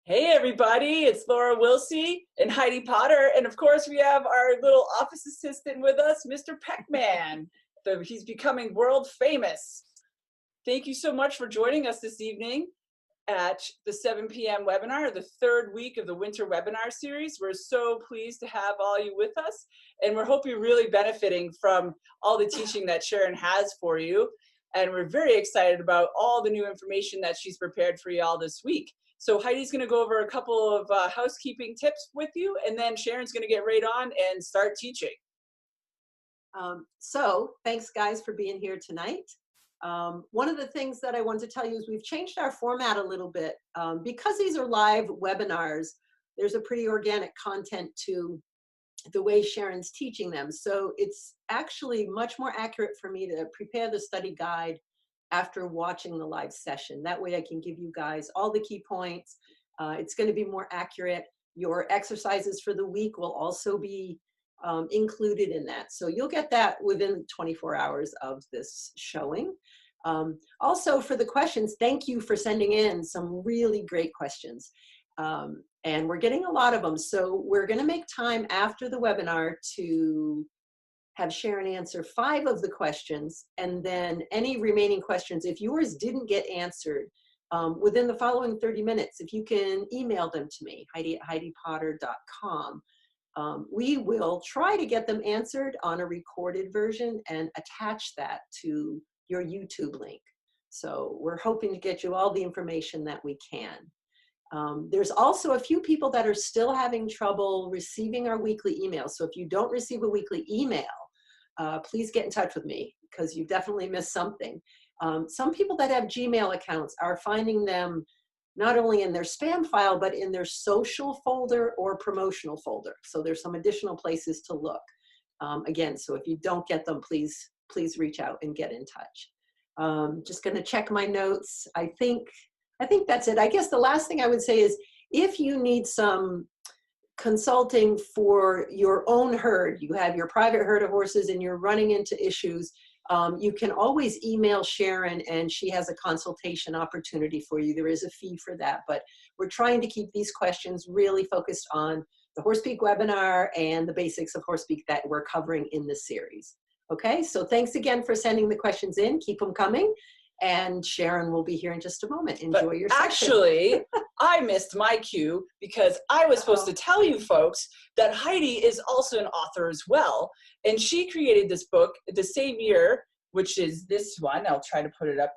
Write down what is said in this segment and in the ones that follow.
Hey everybody, it's Laura Wilsey and Heidi Potter, and of course we have our little office assistant with us, Mr. Peckman. He's becoming world famous. Thank you so much for joining us this evening at the 7 p.m. webinar, the third week of the winter webinar series. We're so pleased to have all you with us, and we're hoping you're really benefiting from all the teaching that Sharon has for you. And we're very excited about all the new information that she's prepared for you all this week. So Heidi's going to go over a couple of housekeeping tips with you, and then Sharon's going to get right on and start teaching. So thanks guys for being here tonight. One of the things that I want to tell you is we've changed our format a little bit. Because these are live webinars, there's a pretty organic content to the way Sharon's teaching them. So it's actually much more accurate for me to prepare the study guide after watching the live session. That way I can give you guys all the key points. It's going to be more accurate. Your exercises for the week will also be included in that. So you'll get that within 24 hours of this showing. Also for the questions, thank you for sending in some really great questions. And we're getting a lot of them. So we're going to make time after the webinar to have Sharon answer 5 of the questions, and then any remaining questions, if yours didn't get answered within the following 30 minutes, if you can email them to me, Heidi@HeidiPotter.com. We will try to get them answered on a recorded version and attach that to your YouTube link. So we're hoping to get you all the information that we can. There's also a few people that are still having trouble receiving our weekly emails. So if you don't receive a weekly email, please get in touch with me because you definitely missed something. Some people that have Gmail accounts are finding them not only in their spam file, but in their social folder or promotional folder. So there's some additional places to look. Again, so if you don't get them, please reach out and get in touch. Just gonna check my notes. I think that's it. I guess the last thing I would say is if you need some consulting for your own herd, you have your private herd of horses and you're running into issues, you can always email Sharon and she has a consultation opportunity for you. There is a fee for that, but we're trying to keep these questions really focused on the HorsePeak webinar and the basics of HorsePeak that we're covering in this series. Okay, so thanks again for sending the questions in. Keep them coming. And Sharon will be here in just a moment. Enjoy your session. Actually, I missed my cue because I was supposed to tell you folks that Heidi is also an author as well. And she created this book the same year, which is this one. I'll try to put it up.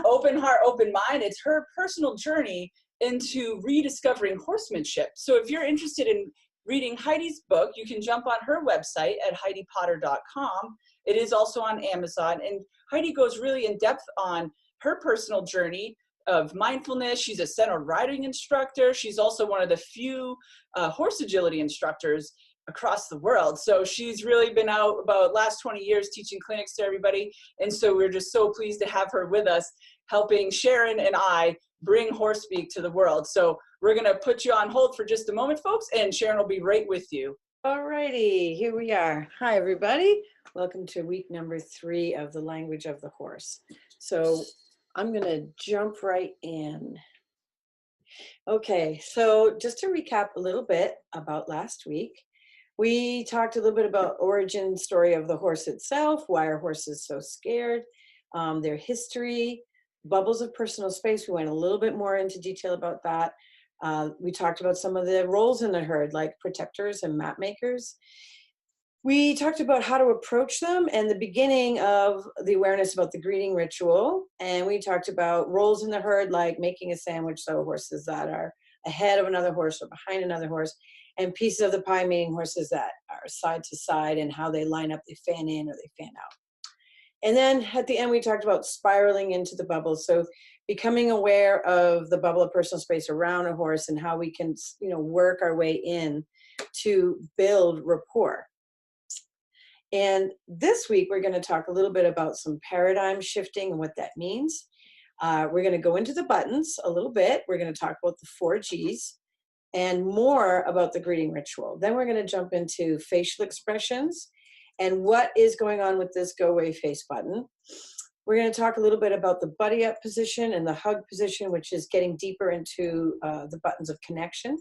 Open Heart, Open Mind. It's her personal journey into rediscovering horsemanship. So if you're interested in reading Heidi's book, you can jump on her website at HeidiPotter.com. It is also on Amazon. And Heidi goes really in depth on her personal journey of mindfulness. She's a center riding instructor. She's also one of the few horse agility instructors across the world. So she's really been out about last 20 years teaching clinics to everybody. And so we're just so pleased to have her with us, helping Sharon and I bring HorsePeak to the world. So we're going to put you on hold for just a moment, folks, and Sharon will be right with you. All righty, here we are. Hi, everybody. Welcome to week number 3 of the language of the horse. So I'm going to jump right in. Okay, so just to recap a little bit about last week, we talked a little bit about origin story of the horse itself, why are horses so scared, their history, bubbles of personal space. We went a little bit more into detail about that. We talked about some of the roles in the herd, like protectors and map makers. We talked about how to approach them and the beginning of the awareness about the greeting ritual. And we talked about roles in the herd, like making a sandwich, so horses that are ahead of another horse or behind another horse, and pieces of the pie, meaning horses that are side to side and how they line up, they fan in or they fan out. And then at the end, we talked about spiraling into the bubble. So becoming aware of the bubble of personal space around a horse and how we can, work our way in to build rapport. And this week, we're going to talk a little bit about some paradigm shifting and what that means. We're going to go into the buttons a little bit. We're going to talk about the 4 Gs and more about the greeting ritual. Then we're going to jump into facial expressions and what is going on with this go away face button. We're going to talk a little bit about the buddy up position and the hug position, which is getting deeper into the buttons of connection.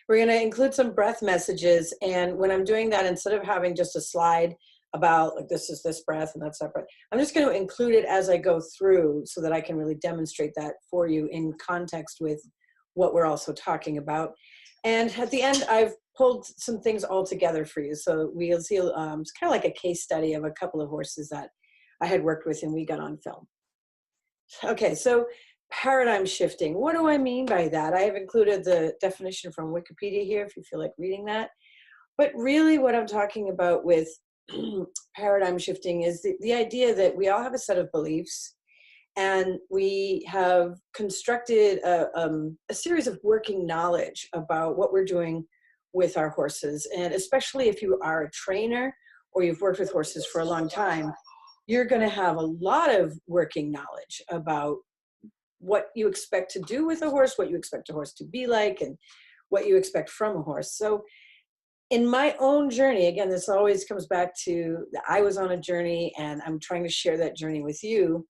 We're going to include some breath messages. And when I'm doing that, instead of having just a slide about like, this is this breath and that's that breath, I'm just going to include it as I go through so that I can really demonstrate that for you in context with what we're also talking about. And at the end, I've pulled some things all together for you. So we'll see, it's kind of like a case study of a couple of horses that I had worked with and we got on film. Okay, so paradigm shifting. What do I mean by that? I have included the definition from Wikipedia here if you feel like reading that. But really what I'm talking about with paradigm shifting is the idea that we all have a set of beliefs and we have constructed a series of working knowledge about what we're doing with our horses. And especially if you are a trainer or you've worked with horses for a long time, you're going to have a lot of working knowledge about what you expect to do with a horse, what you expect a horse to be like, and what you expect from a horse. So in my own journey, again, this always comes back to I was on a journey and I'm trying to share that journey with you.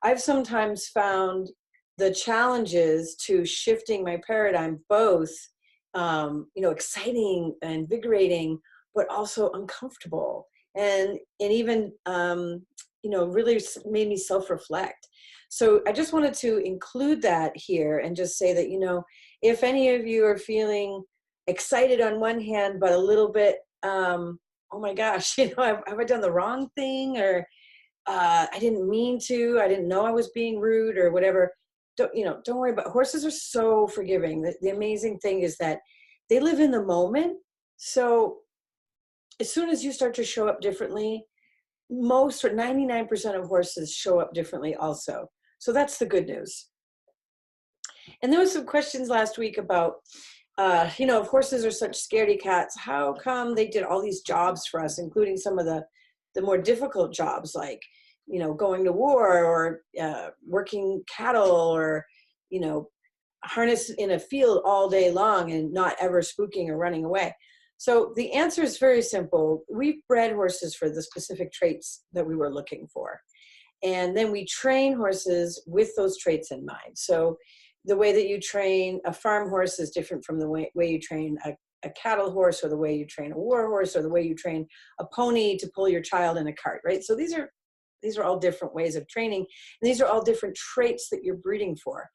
I've sometimes found the challenges to shifting my paradigm, both, exciting and invigorating, but also uncomfortable. And even, really made me self-reflect. So I just wanted to include that here and just say that, if any of you are feeling excited on one hand, but a little bit, oh my gosh, have I done the wrong thing? Or I didn't mean to, I didn't know I was being rude or whatever. Don't worry about horses are so forgiving. The amazing thing is that they live in the moment. So as soon as you start to show up differently, most or 99% of horses show up differently also. So that's the good news. And there was some questions last week about, if horses are such scaredy cats, how come they did all these jobs for us, including some of the more difficult jobs like, going to war or working cattle or, harnessed in a field all day long and not ever spooking or running away. So the answer is very simple. We've bred horses for the specific traits that we were looking for. And then we train horses with those traits in mind. So the way that you train a farm horse is different from the way you train a cattle horse, or the way you train a war horse, or the way you train a pony to pull your child in a cart, right? So these are all different ways of training. And these are all different traits that you're breeding for.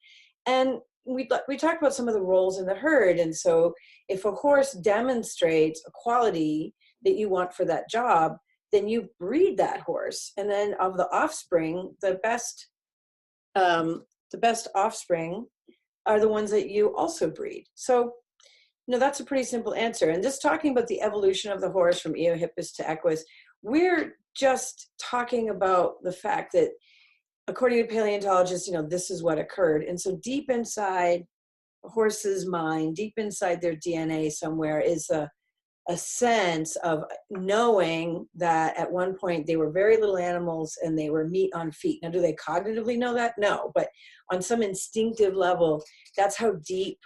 And we talked about some of the roles in the herd. And so if a horse demonstrates a quality that you want for that job, then you breed that horse. And then of the offspring, the best offspring are the ones that you also breed. So, that's a pretty simple answer. And just talking about the evolution of the horse from Eohippus to Equus, we're just talking about the fact that according to paleontologists, this is what occurred. And so deep inside a horse's mind, deep inside their DNA somewhere is a sense of knowing that at one point they were very little animals and they were meat on feet. Now, do they cognitively know that? No, but on some instinctive level, that's how deep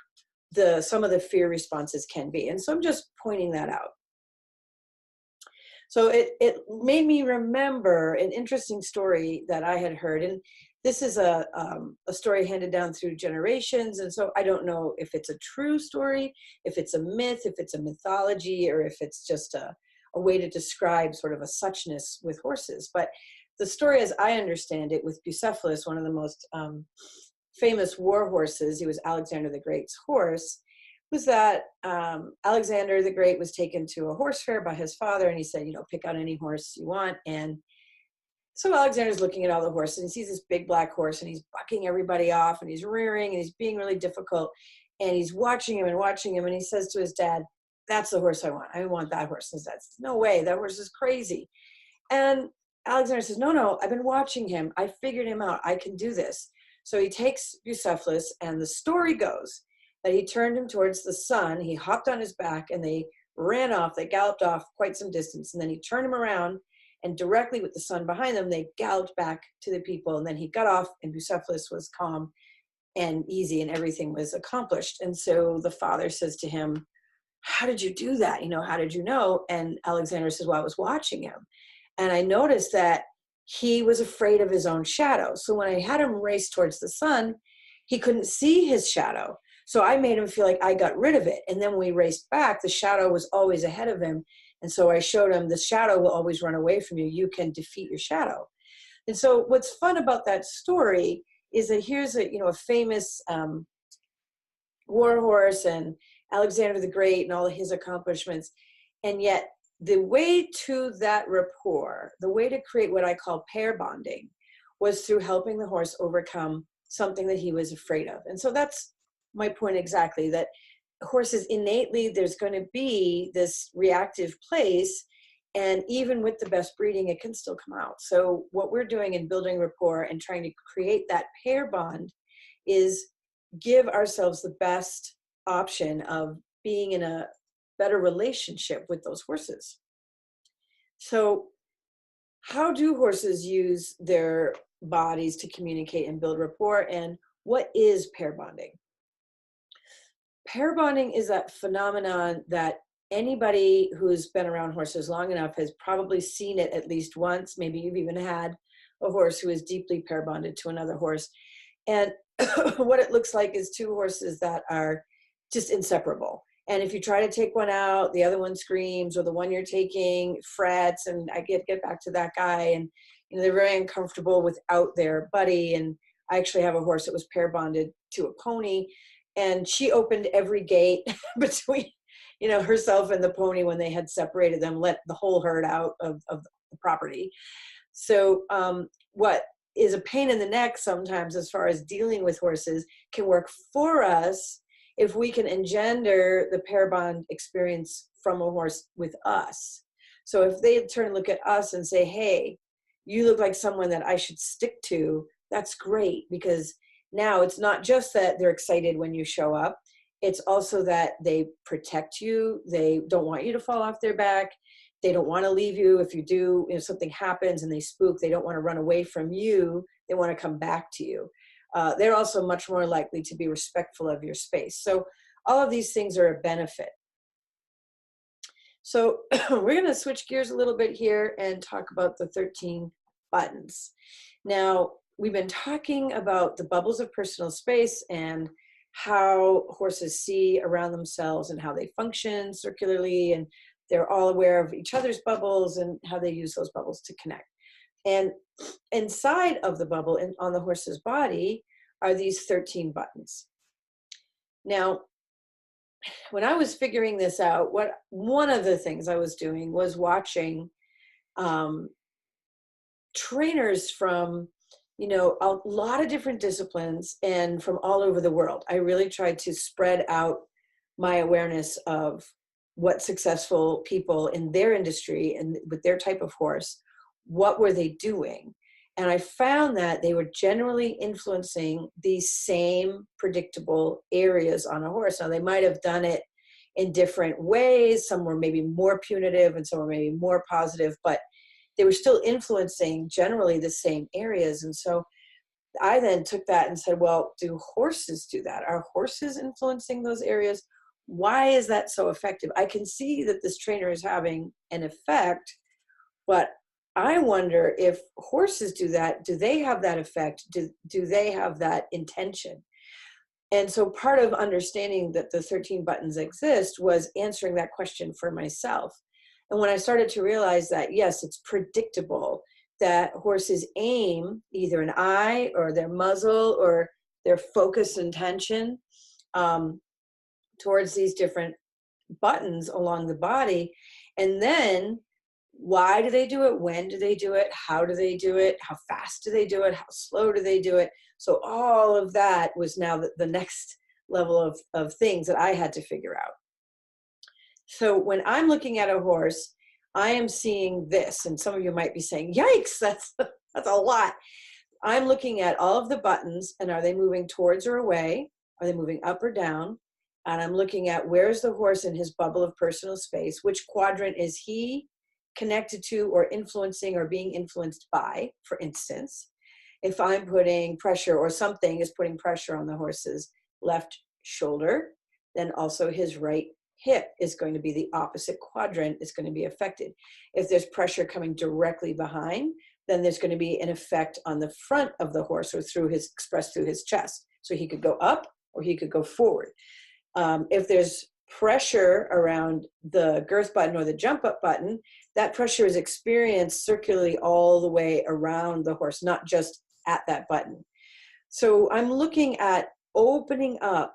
some of the fear responses can be. And so I'm just pointing that out. So it made me remember an interesting story that I had heard. And this is a story handed down through generations. And so I don't know if it's a true story, if it's a myth, if it's a mythology, or if it's just a way to describe sort of a suchness with horses. But the story, as I understand it, with Bucephalus, one of the most famous war horses, he was Alexander the Great's horse, was that Alexander the Great was taken to a horse fair by his father, and he said, pick out any horse you want. And so Alexander's looking at all the horses, and he sees this big black horse, and he's bucking everybody off, and he's rearing, and he's being really difficult, and he's watching him, and he says to his dad, that's the horse I want. I want that horse. And his dad says, no way, that horse is crazy. And Alexander says, no, I've been watching him. I figured him out. I can do this. So he takes Bucephalus, and the story goes that he turned him towards the sun. He hopped on his back, and they ran off. They galloped off quite some distance, and then he turned him around, and directly with the sun behind them, they galloped back to the people. And then he got off, and Bucephalus was calm and easy, and everything was accomplished. And so the father says to him, how did you do that? How did you know? And Alexander says, well, I was watching him. And I noticed that he was afraid of his own shadow. So when I had him race towards the sun, he couldn't see his shadow. So I made him feel like I got rid of it. And then when we raced back, the shadow was always ahead of him. And so I showed him the shadow will always run away from you. You can defeat your shadow. And so what's fun about that story is that here's a famous war horse and Alexander the Great and all of his accomplishments. And yet the way to that rapport, the way to create what I call pair bonding, was through helping the horse overcome something that he was afraid of. And so that's my point exactly, that horses innately, there's going to be this reactive place, and even with the best breeding, it can still come out. So what we're doing in building rapport and trying to create that pair bond is give ourselves the best option of being in a better relationship with those horses. So how do horses use their bodies to communicate and build rapport, and what is pair bonding? Pair bonding is that phenomenon that anybody who's been around horses long enough has probably seen it at least once. Maybe you've even had a horse who is deeply pair bonded to another horse. And what it looks like is two horses that are just inseparable. And if you try to take one out, the other one screams, or the one you're taking frets. And I get back to that guy, and they're very uncomfortable without their buddy. And I actually have a horse that was pair bonded to a pony, and she opened every gate between herself and the pony when they had separated them, let the whole herd out of the property. So what is a pain in the neck sometimes as far as dealing with horses can work for us if we can engender the pair bond experience from a horse with us. So if they turn and look at us and say, hey, you look like someone that I should stick to, that's great, because now it's not just that they're excited when you show up, it's also that they protect you. They don't want you to fall off their back. They don't want to leave you. If you do, something happens and they spook, they don't want to run away from you. They want to come back to you. They're also much more likely to be respectful of your space. So all of these things are a benefit. So we're going to switch gears a little bit here and talk about the 13 buttons. Now, we've been talking about the bubbles of personal space and how horses see around themselves and how they function circularly, and they're all aware of each other's bubbles and how they use those bubbles to connect. And inside of the bubble and on the horse's body are these 13 buttons. Now, when I was figuring this out, one of the things I was doing was watching trainers from a lot of different disciplines and from all over the world. I really tried to spread out my awareness of what successful people in their industry and with their type of horse, what were they doing? And I found that they were generally influencing these same predictable areas on a horse. Now, they might have done it in different ways. Some were maybe more punitive and some were maybe more positive, but they were still influencing generally the same areas. And so I then took that and said, well, do horses do that? Are horses influencing those areas? Why is that so effective? I can see that this trainer is having an effect, but I wonder if horses do that. Do they have that effect? Do they have that intention? And so part of understanding that the 13 buttons exist was answering that question for myself. And when I started to realize that, yes, it's predictable that horses aim either an eye or their muzzle or their focus and tension towards these different buttons along the body. And then why do they do it? When do they do it? How do they do it? How fast do they do it? How slow do they do it? So all of that was now the next level of things that I had to figure out. So when I'm looking at a horse, I am seeing this, and some of you might be saying, yikes, that's a lot. I'm looking at all of the buttons, and are they moving towards or away? Are they moving up or down? And I'm looking at where's the horse in his bubble of personal space? Which quadrant is he connected to or influencing or being influenced by, for instance? If I'm putting pressure or something is putting pressure on the horse's left shoulder, then also his right hip is going to be the opposite quadrant, is going to be affected. If there's pressure coming directly behind, then there's going to be an effect on the front of the horse or expressed through his chest. So he could go up or he could go forward. If there's pressure around the girth button or the jump up button, that pressure is experienced circularly all the way around the horse, not just at that button. So I'm looking at opening up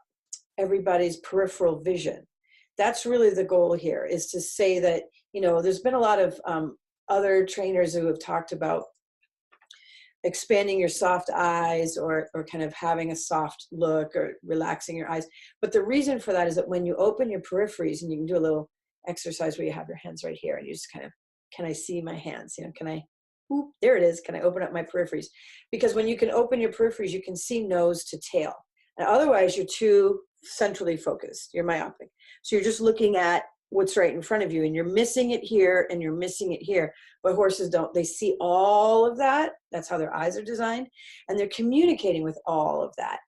everybody's peripheral vision. That's really the goal here, is to say that, there's been a lot of other trainers who have talked about expanding your soft eyes or kind of having a soft look or relaxing your eyes. But the reason for that is that when you open your peripheries, and you can do a little exercise where you have your hands right here and you just kind of, can I see my hands? There it is. Can I open up my peripheries? Because when you can open your peripheries, you can see nose to tail. And otherwise you're too centrally focused. You're myopic. So you're just looking at what's right in front of you, and you're missing it here and you're missing it here. But horses don't. They see all of that. That's how their eyes are designed. And they're communicating with all of that.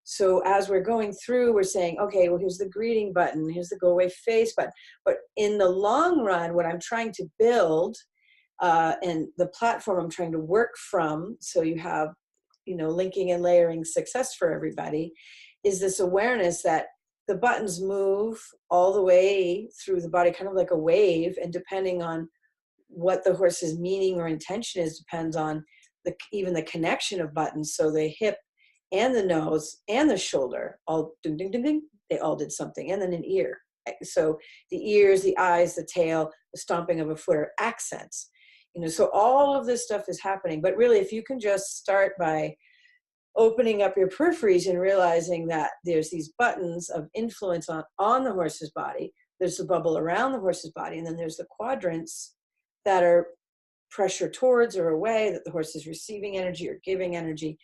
So as we're going through, we're saying, okay, well, here's the greeting button. Here's the go away face button. But in the long run, what I'm trying to build and the platform I'm trying to work from, so you have, linking and layering success for everybody, is this awareness that the buttons move all the way through the body, kind of like a wave, and depending on what the horse's meaning or intention is, depends on even the connection of buttons. So the hip and the nose and the shoulder all ding, ding, ding, ding, they all did something. And then an ear. So the ears, the eyes, the tail, the stomping of a foot are accents. So all of this stuff is happening. But really, if you can just start by opening up your peripheries and realizing that there's these buttons of influence on the horse's body, there's the bubble around the horse's body, and then there's the quadrants that are pressure towards or away, that the horse is receiving energy or giving energy.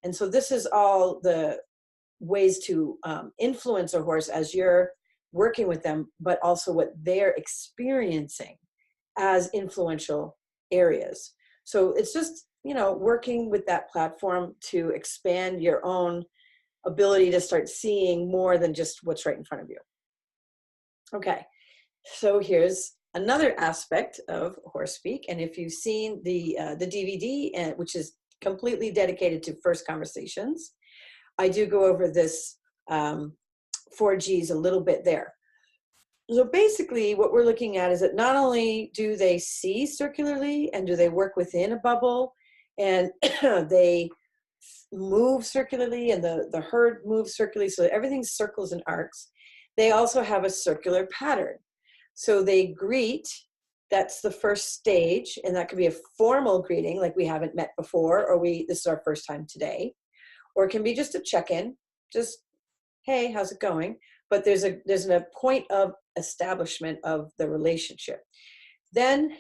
And so this is all the ways to influence a horse as you're working with them, but also what they're experiencing as influential areas. So it's just, working with that platform to expand your own ability to start seeing more than just what's right in front of you. Okay, so here's another aspect of Horse Speak. And if you've seen the DVD, which is completely dedicated to first conversations, I do go over this 4Gs a little bit there. So basically what we're looking at is that not only do they see circularly and do they work within a bubble and they move circularly and the herd moves circularly, so everything circles and arcs, they also have a circular pattern. So they greet, that's the first stage, and that could be a formal greeting, like we haven't met before, or this is our first time today, or it can be just a check-in, just, hey, how's it going? But there's a point of establishment of the relationship. Then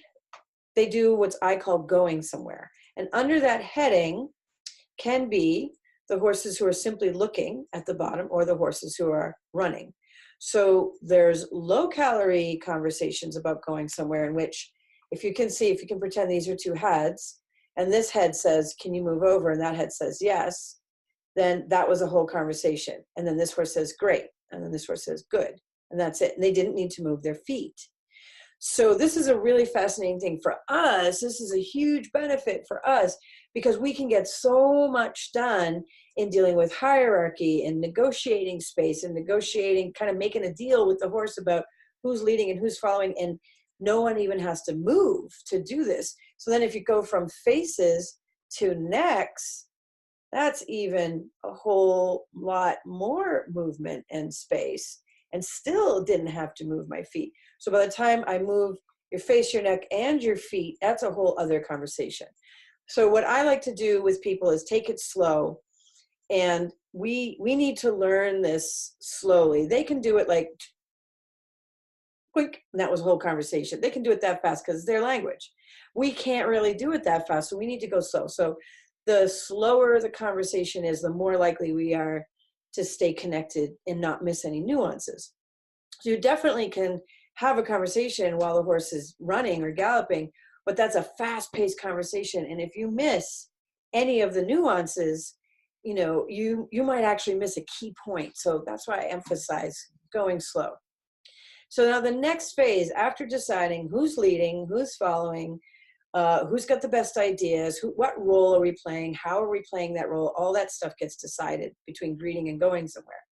they do what I call going somewhere. And under that heading can be the horses who are simply looking at the bottom or the horses who are running. So there's low calorie conversations about going somewhere, in which if you can pretend these are two heads, and this head says, can you move over? And that head says, yes, then that was a whole conversation. And then this horse says, great. And then this horse says, good. And that's it. And they didn't need to move their feet. So this is a really fascinating thing for us. This is a huge benefit for us because we can get so much done in dealing with hierarchy and negotiating space and negotiating, kind of making a deal with the horse about who's leading and who's following. And no one even has to move to do this. So then if you go from faces to necks, that's even a whole lot more movement and space, and still didn't have to move my feet. So by the time I move your face, your neck, and your feet, that's a whole other conversation. So what I like to do with people is take it slow, and we need to learn this slowly. They can do it like quick, and that was a whole conversation. They can do it that fast because it's their language. We can't really do it that fast, so we need to go slow. So the slower the conversation is, the more likely we are to stay connected and not miss any nuances. So you definitely can have a conversation while the horse is running or galloping, but that's a fast-paced conversation. And if you miss any of the nuances, you might actually miss a key point. So that's why I emphasize going slow. So now the next phase, after deciding who's leading, who's following, Who's got the best ideas? What role are we playing? How are we playing that role? All that stuff gets decided between greeting and going somewhere.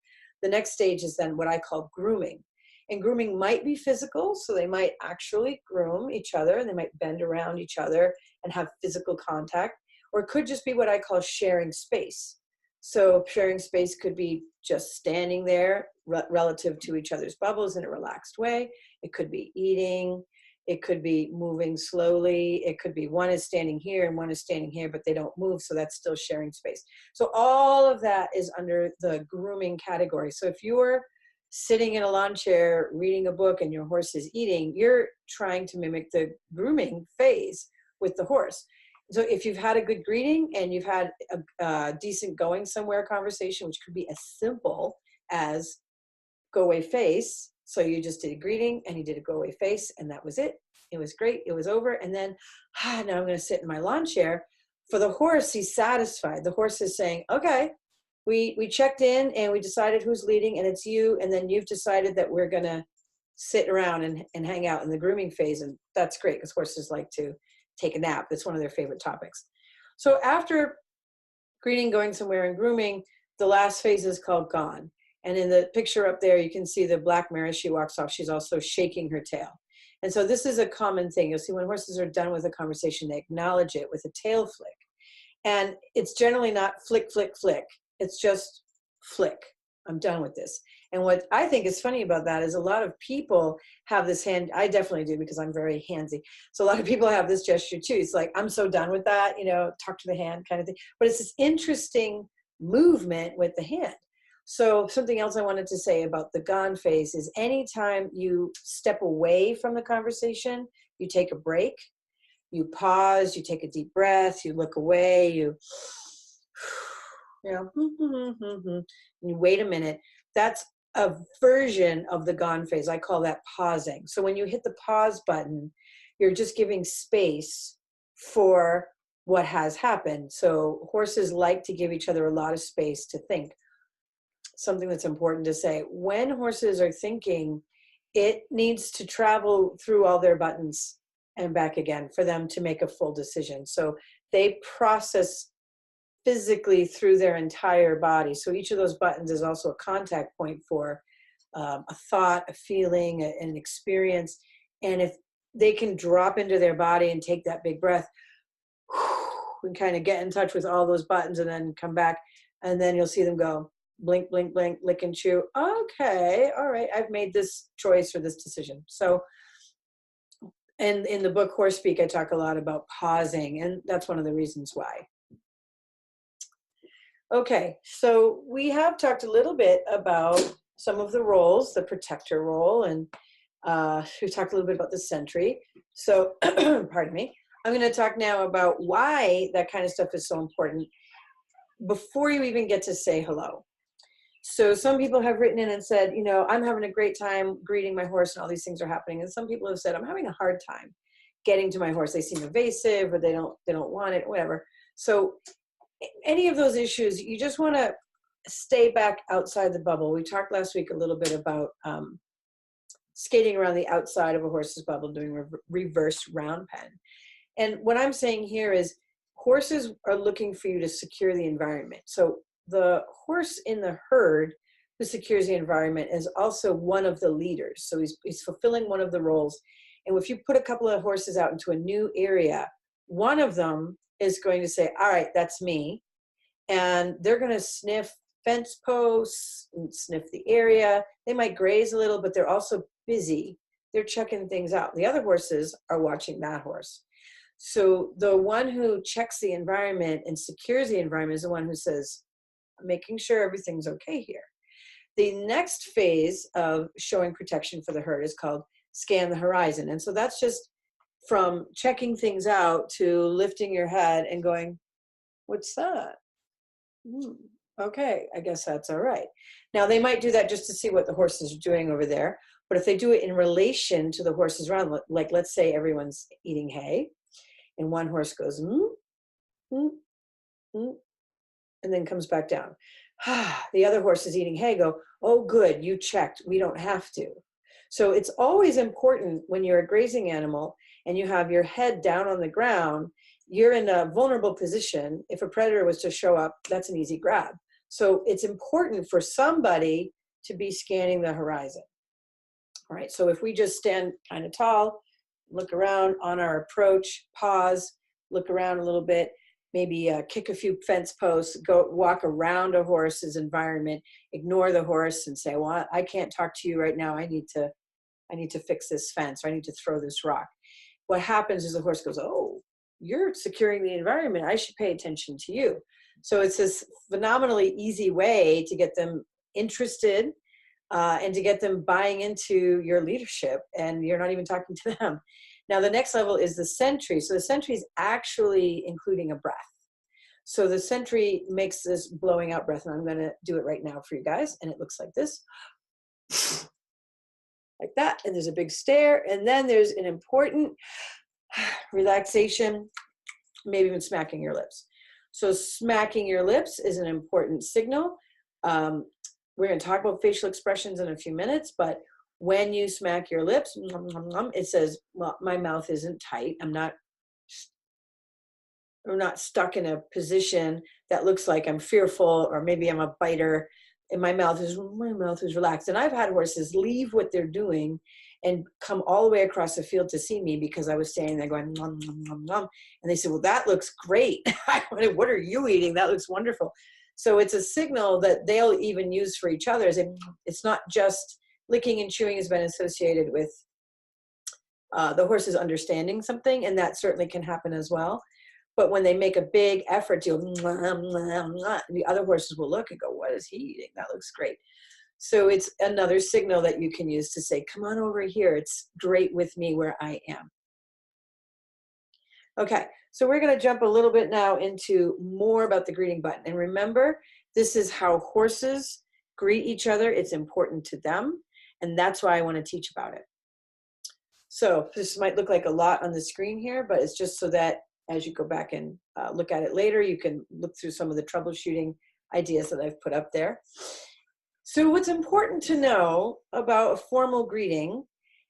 The next stage is then what I call grooming. And grooming might be physical, so they might actually groom each other, and they might bend around each other and have physical contact. Or it could just be what I call sharing space. So sharing space could be just standing there relative to each other's bubbles in a relaxed way. It could be eating. It could be moving slowly. It could be one is standing here and one is standing here, but they don't move, so that's still sharing space. So all of that is under the grooming category. So if you're sitting in a lawn chair reading a book and your horse is eating, you're trying to mimic the grooming phase with the horse. So if you've had a good greeting and you've had a decent going somewhere conversation, which could be as simple as go away face. So you just did a greeting and you did a go away face and that was it. It was great. It was over. And then now I'm going to sit in my lawn chair. For the horse, he's satisfied. The horse is saying, okay, we checked in and we decided who's leading and it's you. And then you've decided that we're going to sit around and hang out in the grooming phase. And that's great because horses like to take a nap. That's one of their favorite topics. So after greeting, going somewhere, and grooming, the last phase is called gone. And in the picture up there, you can see the black mare as she walks off. She's also shaking her tail. And so this is a common thing. You'll see when horses are done with a conversation, they acknowledge it with a tail flick. And it's generally not flick, flick, flick. It's just flick. I'm done with this. And what I think is funny about that is a lot of people have this hand. I definitely do because I'm very handsy. So a lot of people have this gesture too. It's like, I'm so done with that, talk to the hand kind of thing. But it's this interesting movement with the hand. So something else I wanted to say about the gone phase is anytime you step away from the conversation, you take a break, you pause, you take a deep breath, you look away, you wait a minute. That's a version of the gone phase. I call that pausing. So when you hit the pause button, you're just giving space for what has happened. So horses like to give each other a lot of space to think. Something that's important to say, when horses are thinking, it needs to travel through all their buttons and back again for them to make a full decision. So they process physically through their entire body. So each of those buttons is also a contact point for a thought, a feeling, an experience. And if they can drop into their body and take that big breath, we kind of get in touch with all those buttons and then come back. And then you'll see them go blink, blink, blink, lick and chew. Okay, all right, I've made this choice or this decision. So, and in the book Horse Speak, I talk a lot about pausing, and that's one of the reasons why. Okay, so we have talked a little bit about some of the roles, the protector role, and we talked a little bit about the sentry. So, pardon me, I'm going to talk now about why that kind of stuff is so important before you even get to say hello. So some people have written in and said, I'm having a great time greeting my horse and all these things are happening. And some people have said, I'm having a hard time getting to my horse. They seem evasive or they don't want it, whatever. So any of those issues, you just want to stay back outside the bubble. We talked last week a little bit about skating around the outside of a horse's bubble, doing reverse round pen. And what I'm saying here is horses are looking for you to secure the environment. So the horse in the herd who secures the environment is also one of the leaders. So he's fulfilling one of the roles. And if you put a couple of horses out into a new area, one of them is going to say, all right, that's me. And they're going to sniff fence posts and sniff the area. They might graze a little, but they're also busy. They're checking things out. The other horses are watching that horse. So the one who checks the environment and secures the environment is the one who says, making sure everything's okay here. The next phase of showing protection for the herd is called scan the horizon. And so that's just from checking things out to lifting your head and going, what's that? Okay, I guess that's all right. Now they might do that just to see what the horses are doing over there. But if they do it in relation to the horses around, like let's say everyone's eating hay and one horse goes, and then comes back down. The other horse is eating hay, go, oh, good, you checked. We don't have to. So it's always important when you're a grazing animal and you have your head down on the ground, you're in a vulnerable position. If a predator was to show up, that's an easy grab. So it's important for somebody to be scanning the horizon. All right, so if we just stand kind of tall, look around on our approach, pause, look around a little bit, maybe kick a few fence posts, go walk around a horse's environment, ignore the horse and say, well, I can't talk to you right now. I need to fix this fence, or I need to throw this rock. What happens is the horse goes, oh, you're securing the environment. I should pay attention to you. So it's this phenomenally easy way to get them interested and to get them buying into your leadership, and you're not even talking to them. Now, the next level is the sentry. So the sentry is actually including a breath. So the sentry makes this blowing out breath, and I'm going to do it right now for you guys, and it looks like this. Like that, and there's a big stare, and then there's an important relaxation, maybe even smacking your lips. So smacking your lips is an important signal. We're going to talk about facial expressions in a few minutes, but when you smack your lips, it says, well, my mouth isn't tight. I'm not stuck in a position that looks like I'm fearful, or maybe I'm a biter, and my mouth is relaxed. And I've had horses leave what they're doing and come all the way across the field to see me because I was standing there going, nom, nom, nom, nom. And they said, well, that looks great. I went, what are you eating? That looks wonderful. So it's a signal that they'll even use for each other. It's not just licking and chewing has been associated with the horses understanding something, and that certainly can happen as well. But when they make a big effort to, the other horses will look and go, what is he eating? That looks great. So it's another signal that you can use to say, come on over here. It's great with me where I am. Okay, so we're going to jump a little bit now into more about the greeting button. And remember, this is how horses greet each other. It's important to them, and that's why I want to teach about it. So this might look like a lot on the screen here, but it's just so that as you go back and look at it later, you can look through some of the troubleshooting ideas that I've put up there. So what's important to know about a formal greeting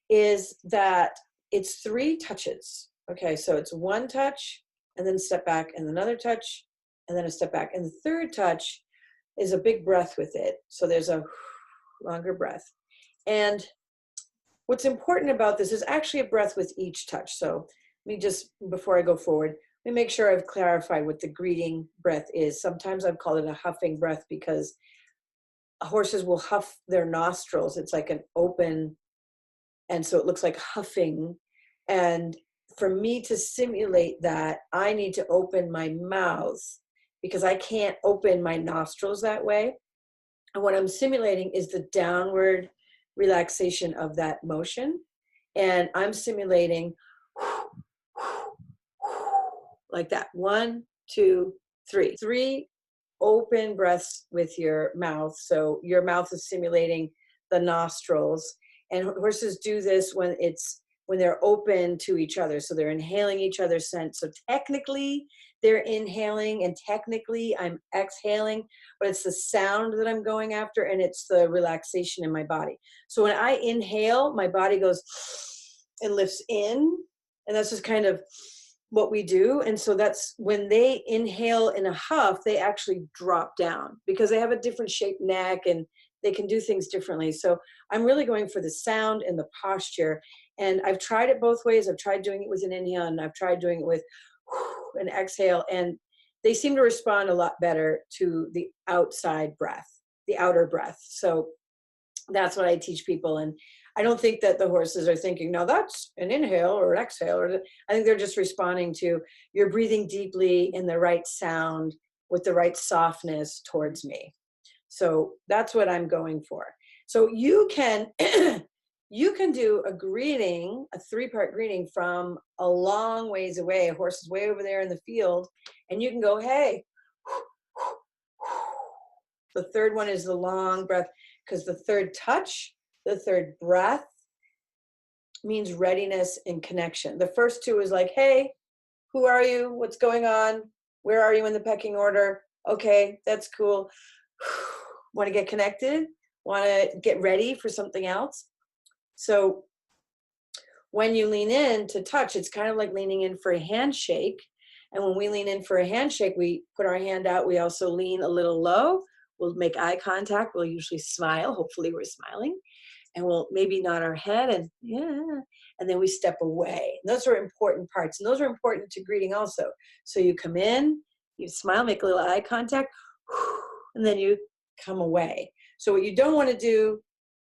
is that it's 3 touches. Okay, so it's 1 touch, and then step back, and another touch, and then a step back. And the third touch is a big breath with it. So there's a longer breath. And what's important about this is actually a breath with each touch. So let me just, before I go forward, let me make sure I've clarified what the greeting breath is. Sometimes I've called it a huffing breath because horses will huff their nostrils. It's like an open, and so it looks like huffing. And for me to simulate that, I need to open my mouth because I can't open my nostrils that way. And what I'm simulating is the downward relaxation of that motion. And I'm simulating like that. 1, 2, 3. 3 open breaths with your mouth. So your mouth is simulating the nostrils. And horses do this when they're open to each other. So they're inhaling each other's scent. So technically they're inhaling and technically I'm exhaling, but it's the sound that I'm going after and it's the relaxation in my body. So when I inhale, my body goes and lifts in, and that's just kind of what we do. And so that's when they inhale in a huff, they actually drop down because they have a different shaped neck and they can do things differently. So I'm really going for the sound and the posture. And I've tried it both ways. I've tried doing it with an inhale and I've tried doing it with an exhale. And they seem to respond a lot better to the outside breath, the outer breath. So that's what I teach people. And I don't think that the horses are thinking, no, that's an inhale or an exhale. I think they're just responding to you're breathing deeply in the right sound with the right softness towards me. So that's what I'm going for. So you can you can do a greeting, a 3-part greeting from a long ways away. A horse is way over there in the field, and you can go, hey. The third one is the long breath, because the third touch, the third breath means readiness and connection. The first 2 is like, hey, who are you? What's going on? Where are you in the pecking order? Okay, that's cool. Want to get connected? Want to get ready for something else? So when you lean in to touch, it's kind of like leaning in for a handshake. And when we lean in for a handshake, we put our hand out. We also lean a little low. We'll make eye contact. We'll usually smile. Hopefully we're smiling. And we'll maybe nod our head and yeah. And then we step away. And those are important parts. And those are important to greeting also. So you come in, you smile, make a little eye contact, and then you come away. So what you don't want to do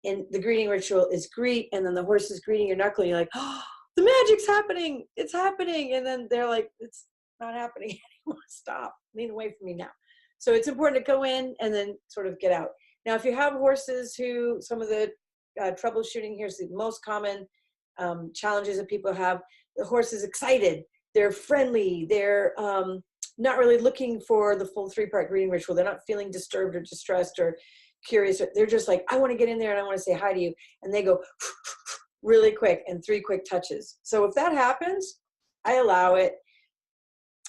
in the greeting ritual is greet, and then the horse is greeting your knuckle, and you're like, oh, the magic's happening. It's happening. And then they're like, it's not happening anymore. Stop. Lean away from me now. So it's important to go in and then sort of get out. Now, if you have horses who, some of the troubleshooting here is the most common challenges that people have. The horse is excited. They're friendly. They're not really looking for the full 3-part greeting ritual. They're not feeling disturbed or distressed or curious. They're just like, I want to get in there and I want to say hi to you. And they go really quick and 3 quick touches. So if that happens, I allow it.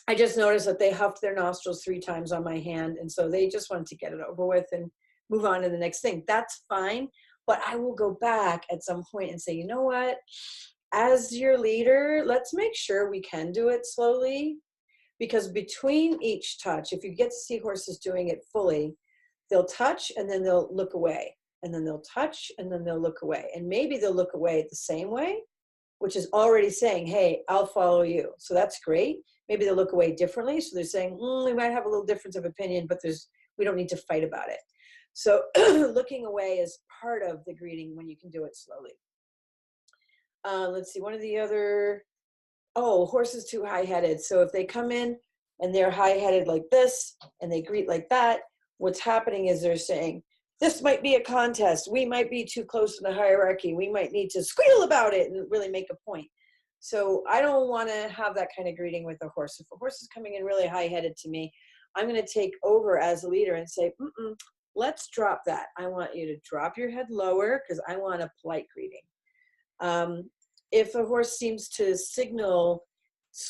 I just noticed that they huffed their nostrils 3 times on my hand. And so they just wanted to get it over with and move on to the next thing. That's fine. But I will go back at some point and say, you know what? As your leader, let's make sure we can do it slowly. Because between each touch, if you get to see horses doing it fully, they'll touch and then they'll look away. And then they'll touch and then they'll look away. And maybe they'll look away the same way, which is already saying, hey, I'll follow you. So that's great. Maybe they'll look away differently. So they're saying, we might have a little difference of opinion, but we don't need to fight about it. So looking away is part of the greeting when you can do it slowly. Let's see, one of the other, horses too high-headed. So if they come in and they're high-headed like this and they greet like that, what's happening is they're saying, this might be a contest. We might be too close in the hierarchy. We might need to squeal about it and really make a point. So I don't want to have that kind of greeting with a horse. If a horse is coming in really high-headed to me, I'm going to take over as a leader and say, let's drop that. I want you to drop your head lower because I want a polite greeting. If a horse seems to signal,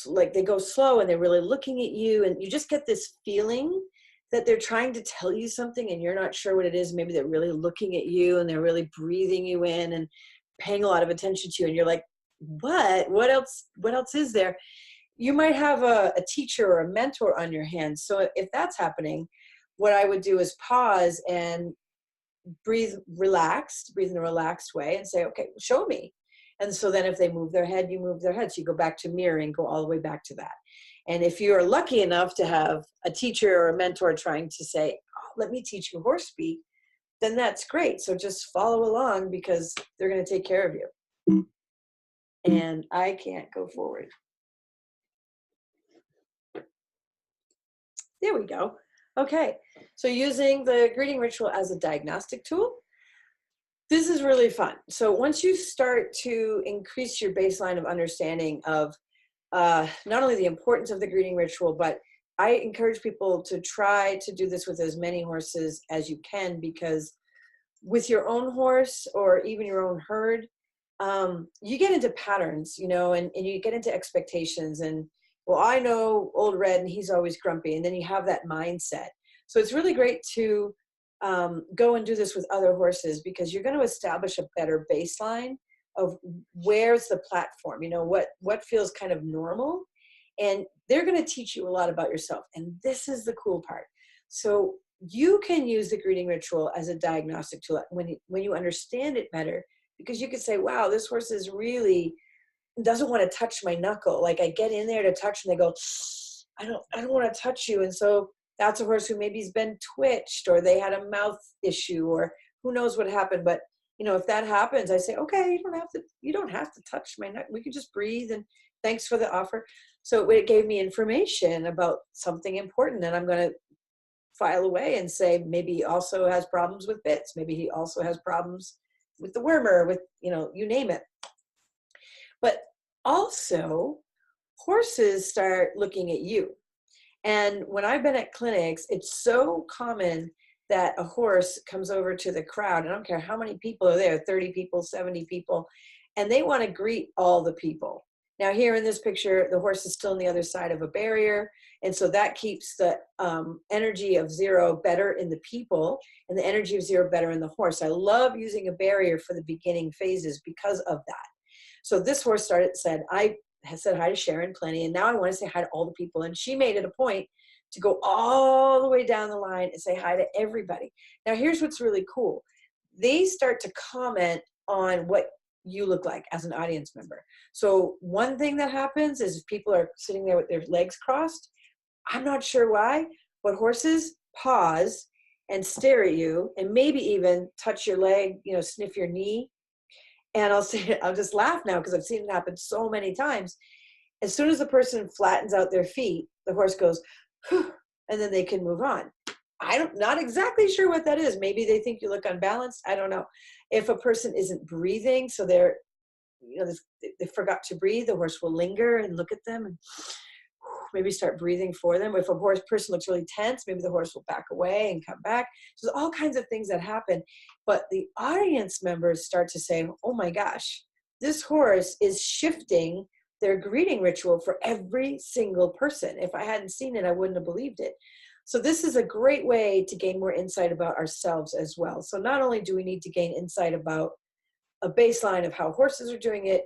like they go slow and they're really looking at you and you just get this feeling that they're trying to tell you something and you're not sure what it is. Maybe they're really looking at you and they're really breathing you in and paying a lot of attention to you. And you're like, what else is there? You might have a teacher or a mentor on your hands. So if that's happening, what I would do is pause and breathe in a relaxed way and say, okay, show me. And so then if they move their head, you move their head. So you go back to mirroring, go all the way back to that. And if you're lucky enough to have a teacher or a mentor trying to say, let me teach you horse speak, then that's great. So just follow along because they're going to take care of you. And I can't go forward. There we go. Okay, so using the greeting ritual as a diagnostic tool, this is really fun. So once you start to increase your baseline of understanding of not only the importance of the greeting ritual, but I encourage people to try to do this with as many horses as you can, because with your own horse or even your own herd, you get into patterns, and you get into expectations and, well, I know Old Red and he's always grumpy. And then you have that mindset. So it's really great to go and do this with other horses because you're going to establish a better baseline of where's the platform, what feels kind of normal. And they're going to teach you a lot about yourself. And this is the cool part. So you can use the greeting ritual as a diagnostic tool when you understand it better, because you could say, wow, this horse is really doesn't want to touch my knuckle. Like I get in there to touch and they go, I don't want to touch you. And so that's a horse who maybe has been twitched or they had a mouth issue or who knows what happened. But if that happens, I say, okay, you don't have to touch my neck. We can just breathe and thanks for the offer. So it gave me information about something important, and I'm going to file away and say, maybe he also has problems with bits. Maybe he also has problems with the wormer, with, you name it. But also, horses start looking at you. And when I've been at clinics, it's so common that a horse comes over to the crowd, and I don't care how many people are there, 30 people, 70 people, and they want to greet all the people. Now here in this picture, the horse is still on the other side of a barrier. And so that keeps the energy of 0 better in the people and the energy of 0 better in the horse. I love using a barrier for the beginning phases because of that. So this horse said hi to Sharon plenty, and now I want to say hi to all the people. And she made it a point to go all the way down the line and say hi to everybody. Now here's what's really cool. They start to comment on what you look like as an audience member. So one thing that happens is if people are sitting there with their legs crossed, I'm not sure why, but horses pause and stare at you and maybe even touch your leg, sniff your knee. And I'll just laugh now because I've seen it happen so many times. As soon as the person flattens out their feet, the horse goes, whew, and then they can move on. Not exactly sure what that is. Maybe they think you look unbalanced. I don't know. If a person isn't breathing, so they forgot to breathe, the horse will linger and look at them and maybe start breathing for them. If a person looks really tense, maybe the horse will back away and come back. So there's all kinds of things that happen. But the audience members start to say, oh my gosh, this horse is shifting their greeting ritual for every single person. If I hadn't seen it, I wouldn't have believed it. So this is a great way to gain more insight about ourselves as well. So not only do we need to gain insight about a baseline of how horses are doing it,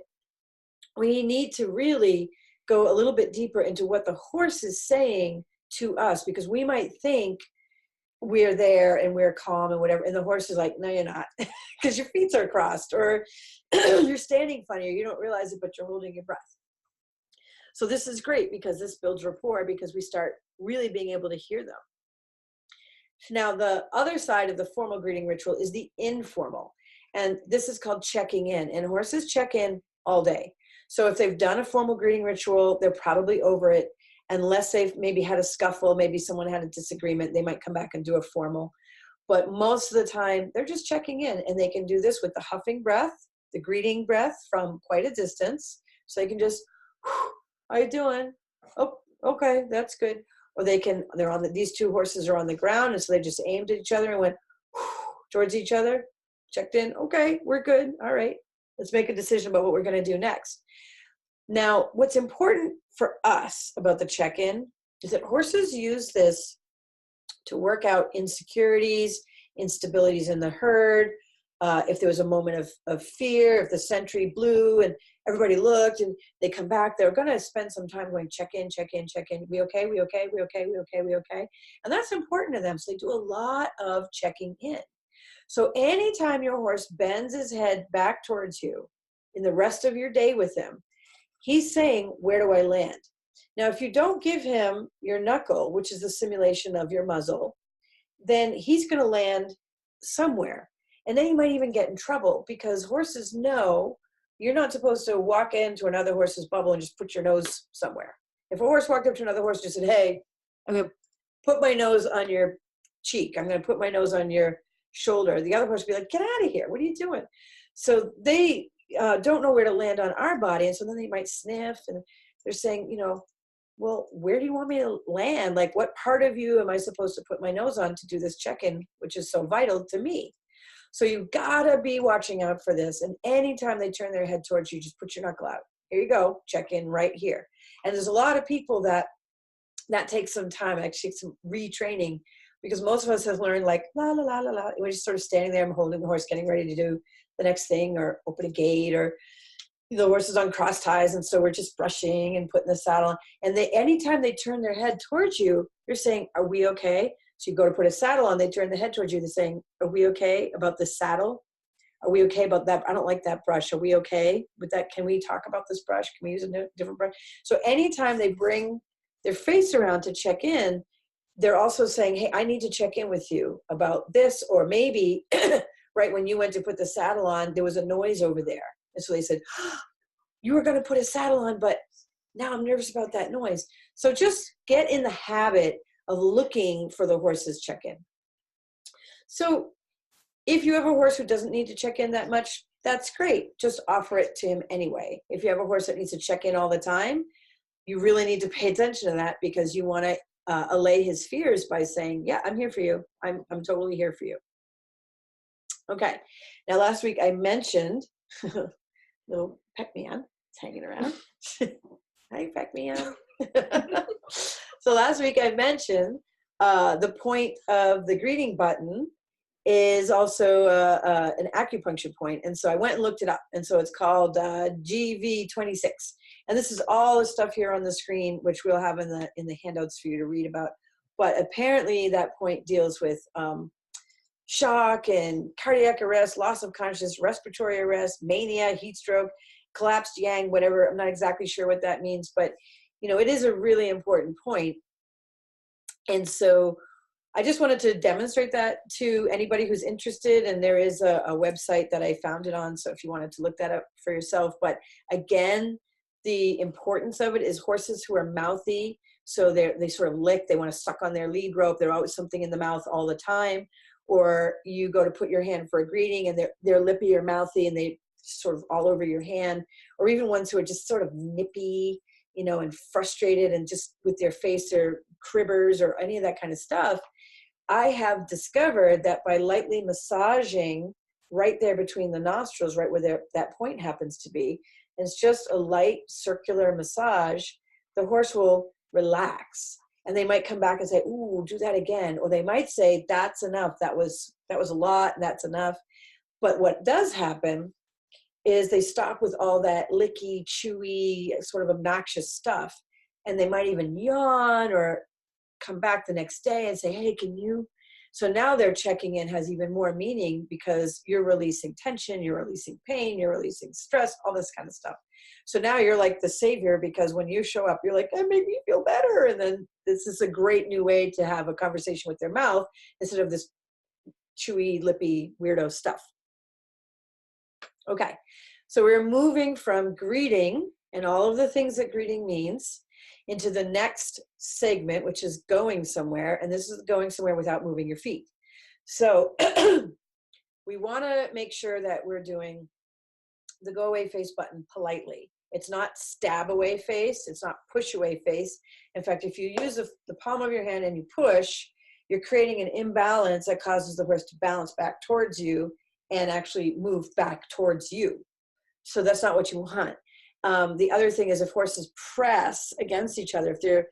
we need to really go a little bit deeper into what the horse is saying to us, because we might think we're there and we're calm and whatever, and the horse is like, no, you're not, because your feet are crossed, or you're standing funny, or you don't realize it, but you're holding your breath. So this is great because this builds rapport, because we start really being able to hear them. Now, the other side of the formal greeting ritual is the informal. And this is called checking in. And horses check in all day. So if they've done a formal greeting ritual, they're probably over it. Unless they've maybe had a scuffle, maybe someone had a disagreement, they might come back and do a formal. But most of the time, they're just checking in. And they can do this with the huffing breath, the greeting breath from quite a distance. So they can just, how you doing? Oh, okay, that's good. Or these two horses are on the ground, and so they just aimed at each other and went towards each other, checked in. Okay, we're good. All right, let's make a decision about what we're going to do next. Now, what's important for us about the check-in is that horses use this to work out insecurities, instabilities in the herd. If there was a moment of fear, if the sentry blew and everybody looked and they come back, they're going to spend some time going check in, check in, check in. We okay? We okay? We okay? We okay? We okay? And that's important to them. So they do a lot of checking in. So anytime your horse bends his head back towards you in the rest of your day with him, he's saying, where do I land? Now, if you don't give him your knuckle, which is the simulation of your muzzle, then he's going to land somewhere. And then you might even get in trouble, because horses know you're not supposed to walk into another horse's bubble and just put your nose somewhere. If a horse walked up to another horse and just said, hey, I'm going to put my nose on your cheek, I'm going to put my nose on your shoulder, the other horse would be like, get out of here. What are you doing? So they don't know where to land on our body. And so then they might sniff, and they're saying, well, where do you want me to land? Like, what part of you am I supposed to put my nose on to do this check-in, which is so vital to me? So you've got to be watching out for this. And anytime they turn their head towards you, just put your knuckle out. Here you go. Check in right here. And there's a lot of people that takes some time, actually some retraining, because most of us have learned like, la, la, la, la, la. We're just sort of standing there and holding the horse, getting ready to do the next thing, or open a gate, or the horse is on cross ties. And so we're just brushing and putting the saddle on. And anytime they turn their head towards you, you're saying, are we okay? So you go to put a saddle on, they turn the head towards you, they're saying, are we okay about this saddle? Are we okay about that? I don't like that brush. Are we okay with that? Can we talk about this brush? Can we use a different brush? So anytime they bring their face around to check in, they're also saying, hey, I need to check in with you about this. Or maybe right when you went to put the saddle on, there was a noise over there. And so they said, oh, you were going to put a saddle on, but now I'm nervous about that noise. So just get in the habit of looking for the horse's check-in. So if you have a horse who doesn't need to check in that much, that's great. Just offer it to him anyway. If you have a horse that needs to check in all the time, you really need to pay attention to that, because you want to allay his fears by saying, yeah, I'm here for you. I'm totally here for you. Okay. Now, last week I mentioned, little peck man, It's hanging around. Hi, Pac-Man. So last week I mentioned the point of the greeting button is also an acupuncture point. And so I went and looked it up. And so it's called GV26. And this is all the stuff here on the screen, which we'll have in the handouts for you to read about. But apparently that point deals with shock and cardiac arrest, loss of consciousness, respiratory arrest, mania, heat stroke, collapsed yang, whatever. I'm not exactly sure what that means, but it is a really important point. And so I just wanted to demonstrate that to anybody who's interested. And there is a website that I found it on. So if you wanted to look that up for yourself. But again, the importance of it is horses who are mouthy. So they sort of lick, they want to suck on their lead rope. There's always something in the mouth all the time. Or you go to put your hand for a greeting and they're lippy or mouthy and they sort of all over your hand. Or even ones who are just sort of nippy, and frustrated and just with their face, they're cribbers or any of that kind of stuff. I have discovered that by lightly massaging right there between the nostrils, right where that point happens to be, and it's just a light circular massage, the horse will relax. And they might come back and say, ooh, do that again. Or they might say, that's enough. That was a lot and that's enough. But what does happen is they stop with all that licky, chewy, sort of obnoxious stuff. And they might even yawn or come back the next day and say, hey, can you? So now their checking in has even more meaning because you're releasing tension, you're releasing pain, you're releasing stress, all this kind of stuff. So now you're like the savior because when you show up, you're like, that made me feel better. And then this is a great new way to have a conversation with their mouth instead of this chewy, lippy, weirdo stuff. Okay, so we're moving from greeting and all of the things that greeting means into the next segment, which is going somewhere. And this is going somewhere without moving your feet. So we want to make sure that we're doing the go away face button politely. It's not stab away face. It's not push away face. In fact, if you use the palm of your hand and you push, you're creating an imbalance that causes the horse to balance back towards you and actually move back towards you. So that's not what you want. The other thing is if horses press against each other, if they're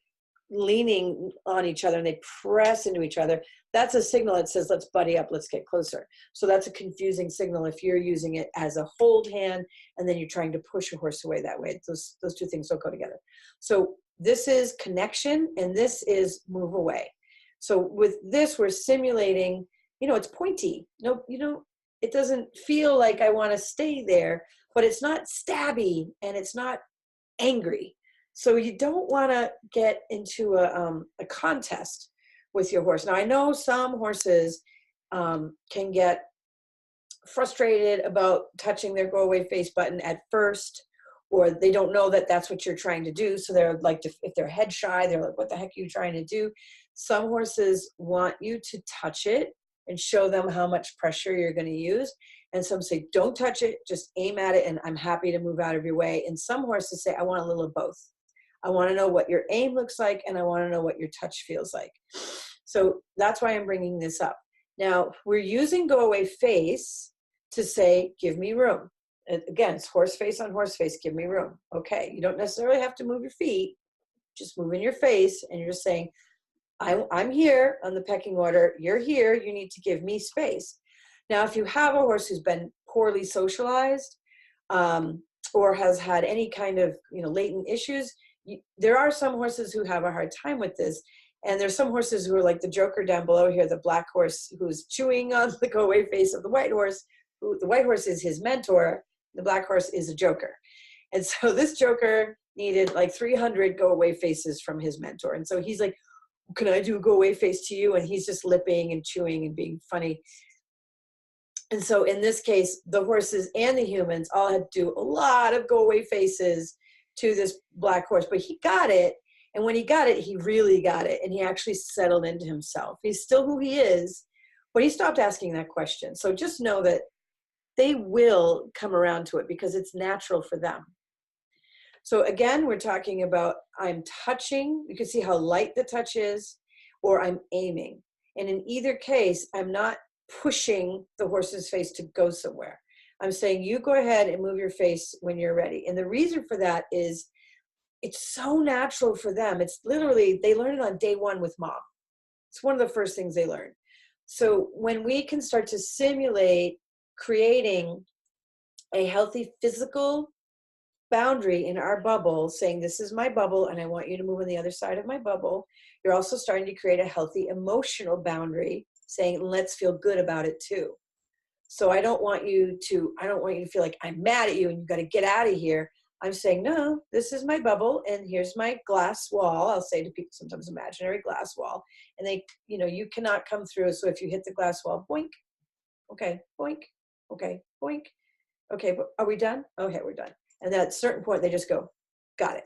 leaning on each other and they press into each other, that's a signal that says, let's buddy up, let's get closer. So that's a confusing signal if you're using it as a hold hand and then you're trying to push a horse away that way. Those two things don't go together. So this is connection and this is move away. So with this, we're simulating, it's pointy. No, it doesn't feel like I want to stay there, but it's not stabby and it's not angry. So you don't want to get into a contest with your horse. Now, I know some horses can get frustrated about touching their go away face button at first, or they don't know that that's what you're trying to do. So they're like, if they're head shy, they're like, what the heck are you trying to do? Some horses want you to touch it and show them how much pressure you're going to use. And some say, don't touch it, just aim at it, and I'm happy to move out of your way. And some horses say, I want a little of both. I want to know what your aim looks like, and I want to know what your touch feels like. So that's why I'm bringing this up. Now, we're using go away face to say, give me room. And again, it's horse face on horse face, give me room. Okay, you don't necessarily have to move your feet, just move in your face, and you're just saying, I'm here on the pecking order, you're here, you need to give me space. Now, if you have a horse who's been poorly socialized or has had any kind of latent issues, there are some horses who have a hard time with this. And there's some horses who are like the joker down below here, the black horse who's chewing on the go away face of the white horse. The white horse is his mentor. The black horse is a joker. And so this joker needed like 300 go away faces from his mentor. And so he's like, can I do a go away face to you? And he's just lipping and chewing and being funny. And so in this case, the horses and the humans all had to do a lot of go away faces to this black horse, but he got it. And when he got it, he really got it. And he actually settled into himself. He's still who he is, but he stopped asking that question. So just know that they will come around to it because it's natural for them. So again, we're talking about I'm touching. You can see how light the touch is, or I'm aiming. And in either case, I'm not pushing the horse's face to go somewhere. I'm saying, you go ahead and move your face when you're ready. And the reason for that is it's so natural for them. It's literally, they learn it on day one with mom. It's one of the first things they learn. So when we can start to simulate creating a healthy physical boundary in our bubble, saying, this is my bubble and I want you to move on the other side of my bubble, you're also starting to create a healthy emotional boundary, saying, let's feel good about it too. So I don't want you to feel like I'm mad at you and you've got to get out of here. I'm saying, no, this is my bubble and here's my glass wall. I'll say to people sometimes, imaginary glass wall. And they, you cannot come through. So if you hit the glass wall, boink, okay, boink, okay, boink. Okay, but are we done? Okay, we're done. And at a certain point, they just go, got it.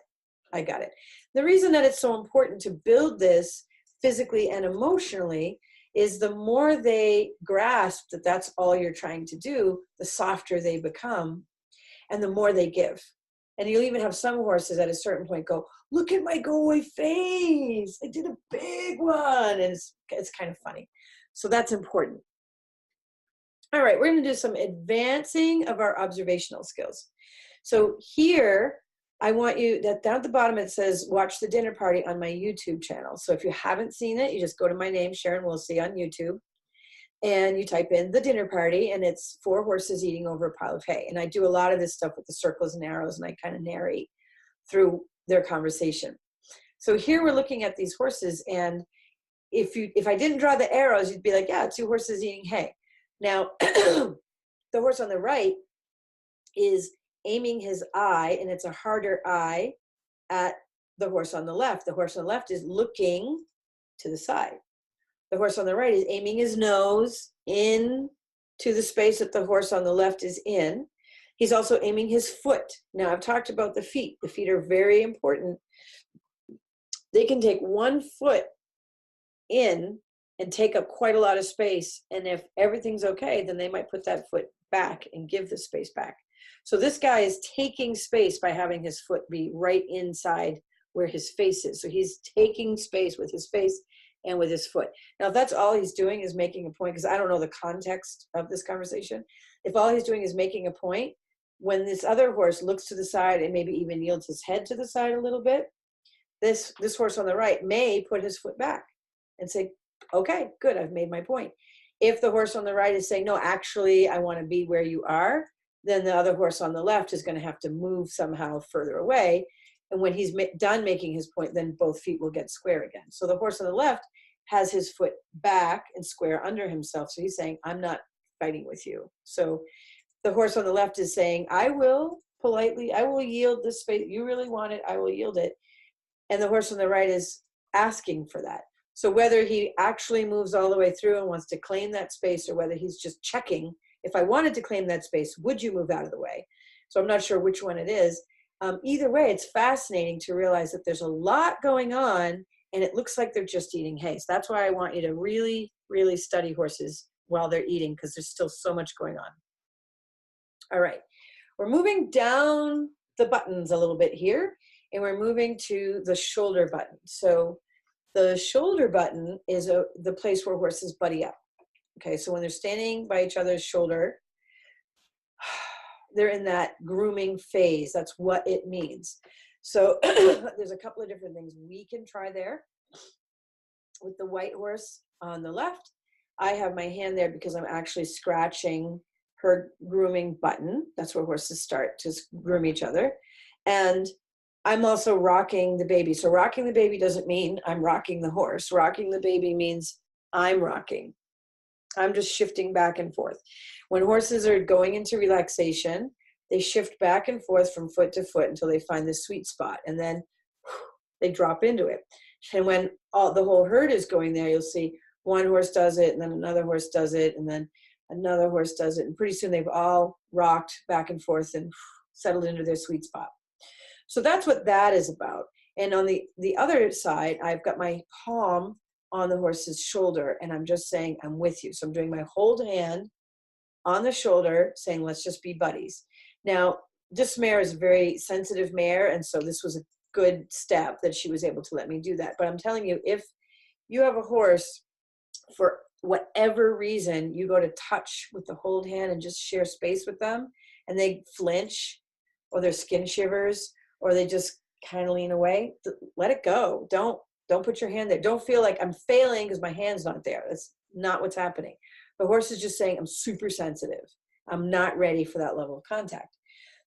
I got it. The reason that it's so important to build this physically and emotionally is the more they grasp that that's all you're trying to do, the softer they become and the more they give. And you'll even have some horses at a certain point go, look at my go away face. I did a big one. And it's kind of funny. So that's important. All right, we're going to do some advancing of our observational skills. So here, I want you, that down at the bottom it says, watch the dinner party on my YouTube channel. So if you haven't seen it, you just go to my name, Sharon Willsey, on YouTube, and you type in the dinner party, and it's 4 horses eating over a pile of hay. And I do a lot of this stuff with the circles and arrows, and I kind of narrate through their conversation. So here we're looking at these horses, and if I didn't draw the arrows, you'd be like, yeah, 2 horses eating hay. Now, the horse on the right is aiming his eye, and it's a harder eye, at the horse on the left. The horse on the left is looking to the side. The horse on the right is aiming his nose in to the space that the horse on the left is in. He's also aiming his foot. Now, I've talked about the feet. The feet are very important. They can take 1 foot in and take up quite a lot of space. And if everything's okay, then they might put that foot back and give the space back. So this guy is taking space by having his foot be right inside where his face is. So he's taking space with his face and with his foot. Now, if that's all he's doing is making a point, because I don't know the context of this conversation, if all he's doing is making a point, when this other horse looks to the side and maybe even yields his head to the side a little bit, this horse on the right may put his foot back and say, okay, good, I've made my point. If the horse on the right is saying, no, actually, I want to be where you are, then the other horse on the left is going to have to move somehow further away. And when he's done making his point, then both feet will get square again. So the horse on the left has his foot back and square under himself. So he's saying, I'm not fighting with you. So the horse on the left is saying, I will yield this space. You really want it, I will yield it. And the horse on the right is asking for that. So whether he actually moves all the way through and wants to claim that space, or whether he's just checking, if I wanted to claim that space, would you move out of the way? So I'm not sure which one it is. Either way, it's fascinating to realize that there's a lot going on, and it looks like they're just eating hay. So that's why I want you to really, really study horses while they're eating, because there's still so much going on. All right, we're moving down the buttons a little bit here, and we're moving to the shoulder button. So the shoulder button is the place where horses buddy up. Okay, so when they're standing by each other's shoulder, they're in that grooming phase. That's what it means. So there's a couple of different things we can try there. With the white horse on the left, I have my hand there because I'm actually scratching her grooming button. That's where horses start to groom each other. And I'm also rocking the baby. So rocking the baby doesn't mean I'm rocking the horse. Rocking the baby means I'm rocking. I'm just shifting back and forth. When horses are going into relaxation, they shift back and forth from foot to foot until they find the sweet spot, and then they drop into it. And when the whole herd is going there, you'll see one horse does it, and then another horse does it, and then another horse does it, and pretty soon they've all rocked back and forth and settled into their sweet spot. So that's what that is about. And on the other side, I've got my palm on the horse's shoulder, and I'm just saying, I'm with you. So I'm doing my hold hand on the shoulder, saying, let's just be buddies. Now, this mare is a very sensitive mare, and so this was a good step that she was able to let me do that. But I'm telling you, if you have a horse for whatever reason, you go to touch with the hold hand and just share space with them, and they flinch, or their skin shivers, or they just kind of lean away, let it go. Don't put your hand there. Don't feel like I'm failing because my hand's not there. That's not what's happening. The horse is just saying, I'm super sensitive. I'm not ready for that level of contact.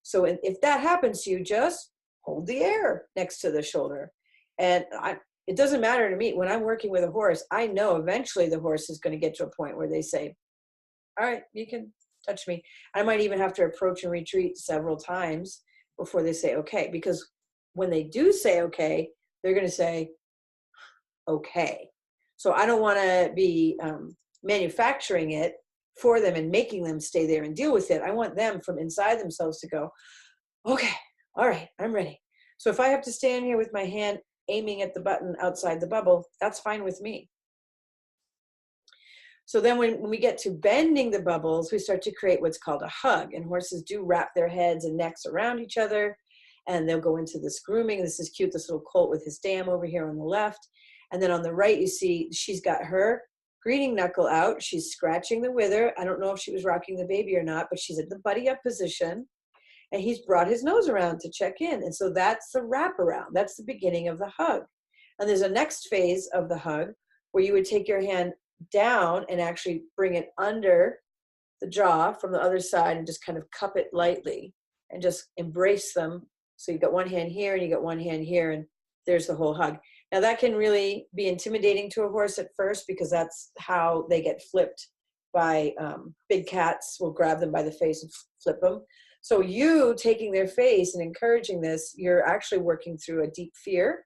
So if that happens to you, just hold the air next to the shoulder. And it doesn't matter to me. When I'm working with a horse, I know eventually the horse is going to get to a point where they say, all right, you can touch me. I might even have to approach and retreat several times before they say okay. Because when they do say okay, they're going to say okay. So I don't want to be manufacturing it for them and making them stay there and deal with it. I want them from inside themselves to go, okay, all right, I'm ready. So if I have to stand here with my hand aiming at the button outside the bubble, that's fine with me. So then when we get to bending the bubbles, we start to create what's called a hug. And horses do wrap their heads and necks around each other, and they'll go into this grooming. This is cute, this little colt with his dam over here on the left. And then on the right, you see she's got her greeting knuckle out. She's scratching the wither. I don't know if she was rocking the baby or not, but she's in the buddy up position. And he's brought his nose around to check in. And so that's the wraparound. That's the beginning of the hug. And there's a next phase of the hug where you would take your hand down and actually bring it under the jaw from the other side and just kind of cup it lightly and just embrace them. So you've got one hand here and you got one hand here, and there's the whole hug. Now that can really be intimidating to a horse at first, because that's how they get flipped by big cats. Will grab them by the face and flip them. So you taking their face and encouraging this, you're actually working through a deep fear.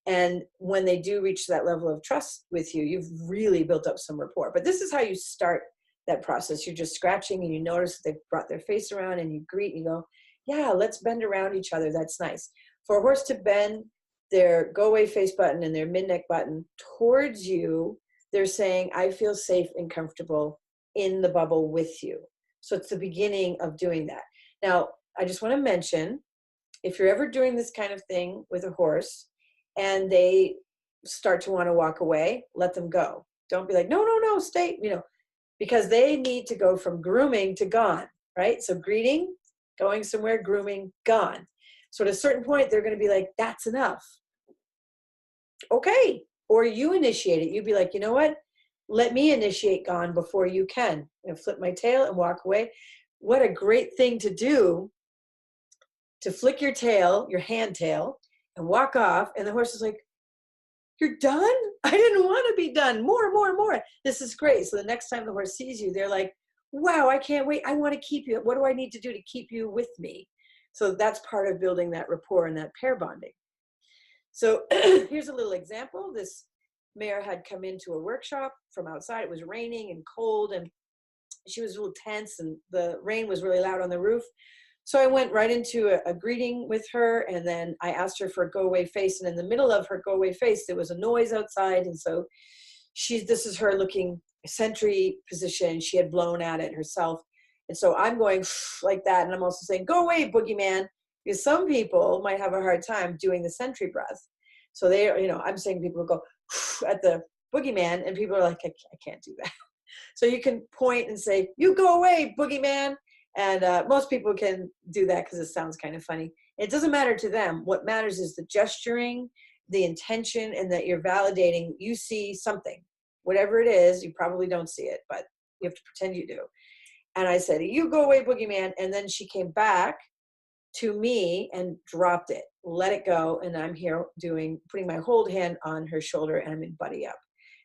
And when they do reach that level of trust with you, you've really built up some rapport. But this is how you start that process. You're just scratching and you notice that they've brought their face around, and you greet and you go, yeah, let's bend around each other. That's nice. For a horse to bend their go away face button and their mid neck button towards you, they're saying, I feel safe and comfortable in the bubble with you. So it's the beginning of doing that. Now, I just want to mention, if you're ever doing this kind of thing with a horse and they start to want to walk away, let them go. Don't be like, no, no, no, stay, because they need to go from grooming to gone, right? So greeting, going somewhere, grooming, gone. So at a certain point, they're going to be like, that's enough. Okay. Or you initiate it. You'd be like, you know what? Let me initiate gone before you can. Flip my tail and walk away. What a great thing to do, to flick your tail, your hand tail, and walk off. And the horse is like, you're done? I didn't want to be done. More, more, more. This is great. So the next time the horse sees you, they're like, wow, I can't wait. I want to keep you. What do I need to do to keep you with me? So that's part of building that rapport and that pair bonding. So here's a little example. This mare had come into a workshop from outside. It was raining and cold, and she was a little tense, and the rain was really loud on the roof. So I went right into a greeting with her, and then I asked her for a go away face. And in the middle of her go away face, there was a noise outside. And so this is her looking sentry position. She had blown at it herself. And so I'm going like that. And I'm also saying, go away, boogeyman, because some people might have a hard time doing the sentry breath. So I'm saying people go at the boogeyman, and people are like, I can't do that. So you can point and say, you go away, boogeyman. And most people can do that because it sounds kind of funny. It doesn't matter to them. What matters is the gesturing, the intention, and that you're validating you see something. Whatever it is, you probably don't see it, but you have to pretend you do. And I said, you go away, boogeyman. And then she came back to me and dropped it, let it go. And I'm here putting my hold hand on her shoulder, and I'm in buddy up.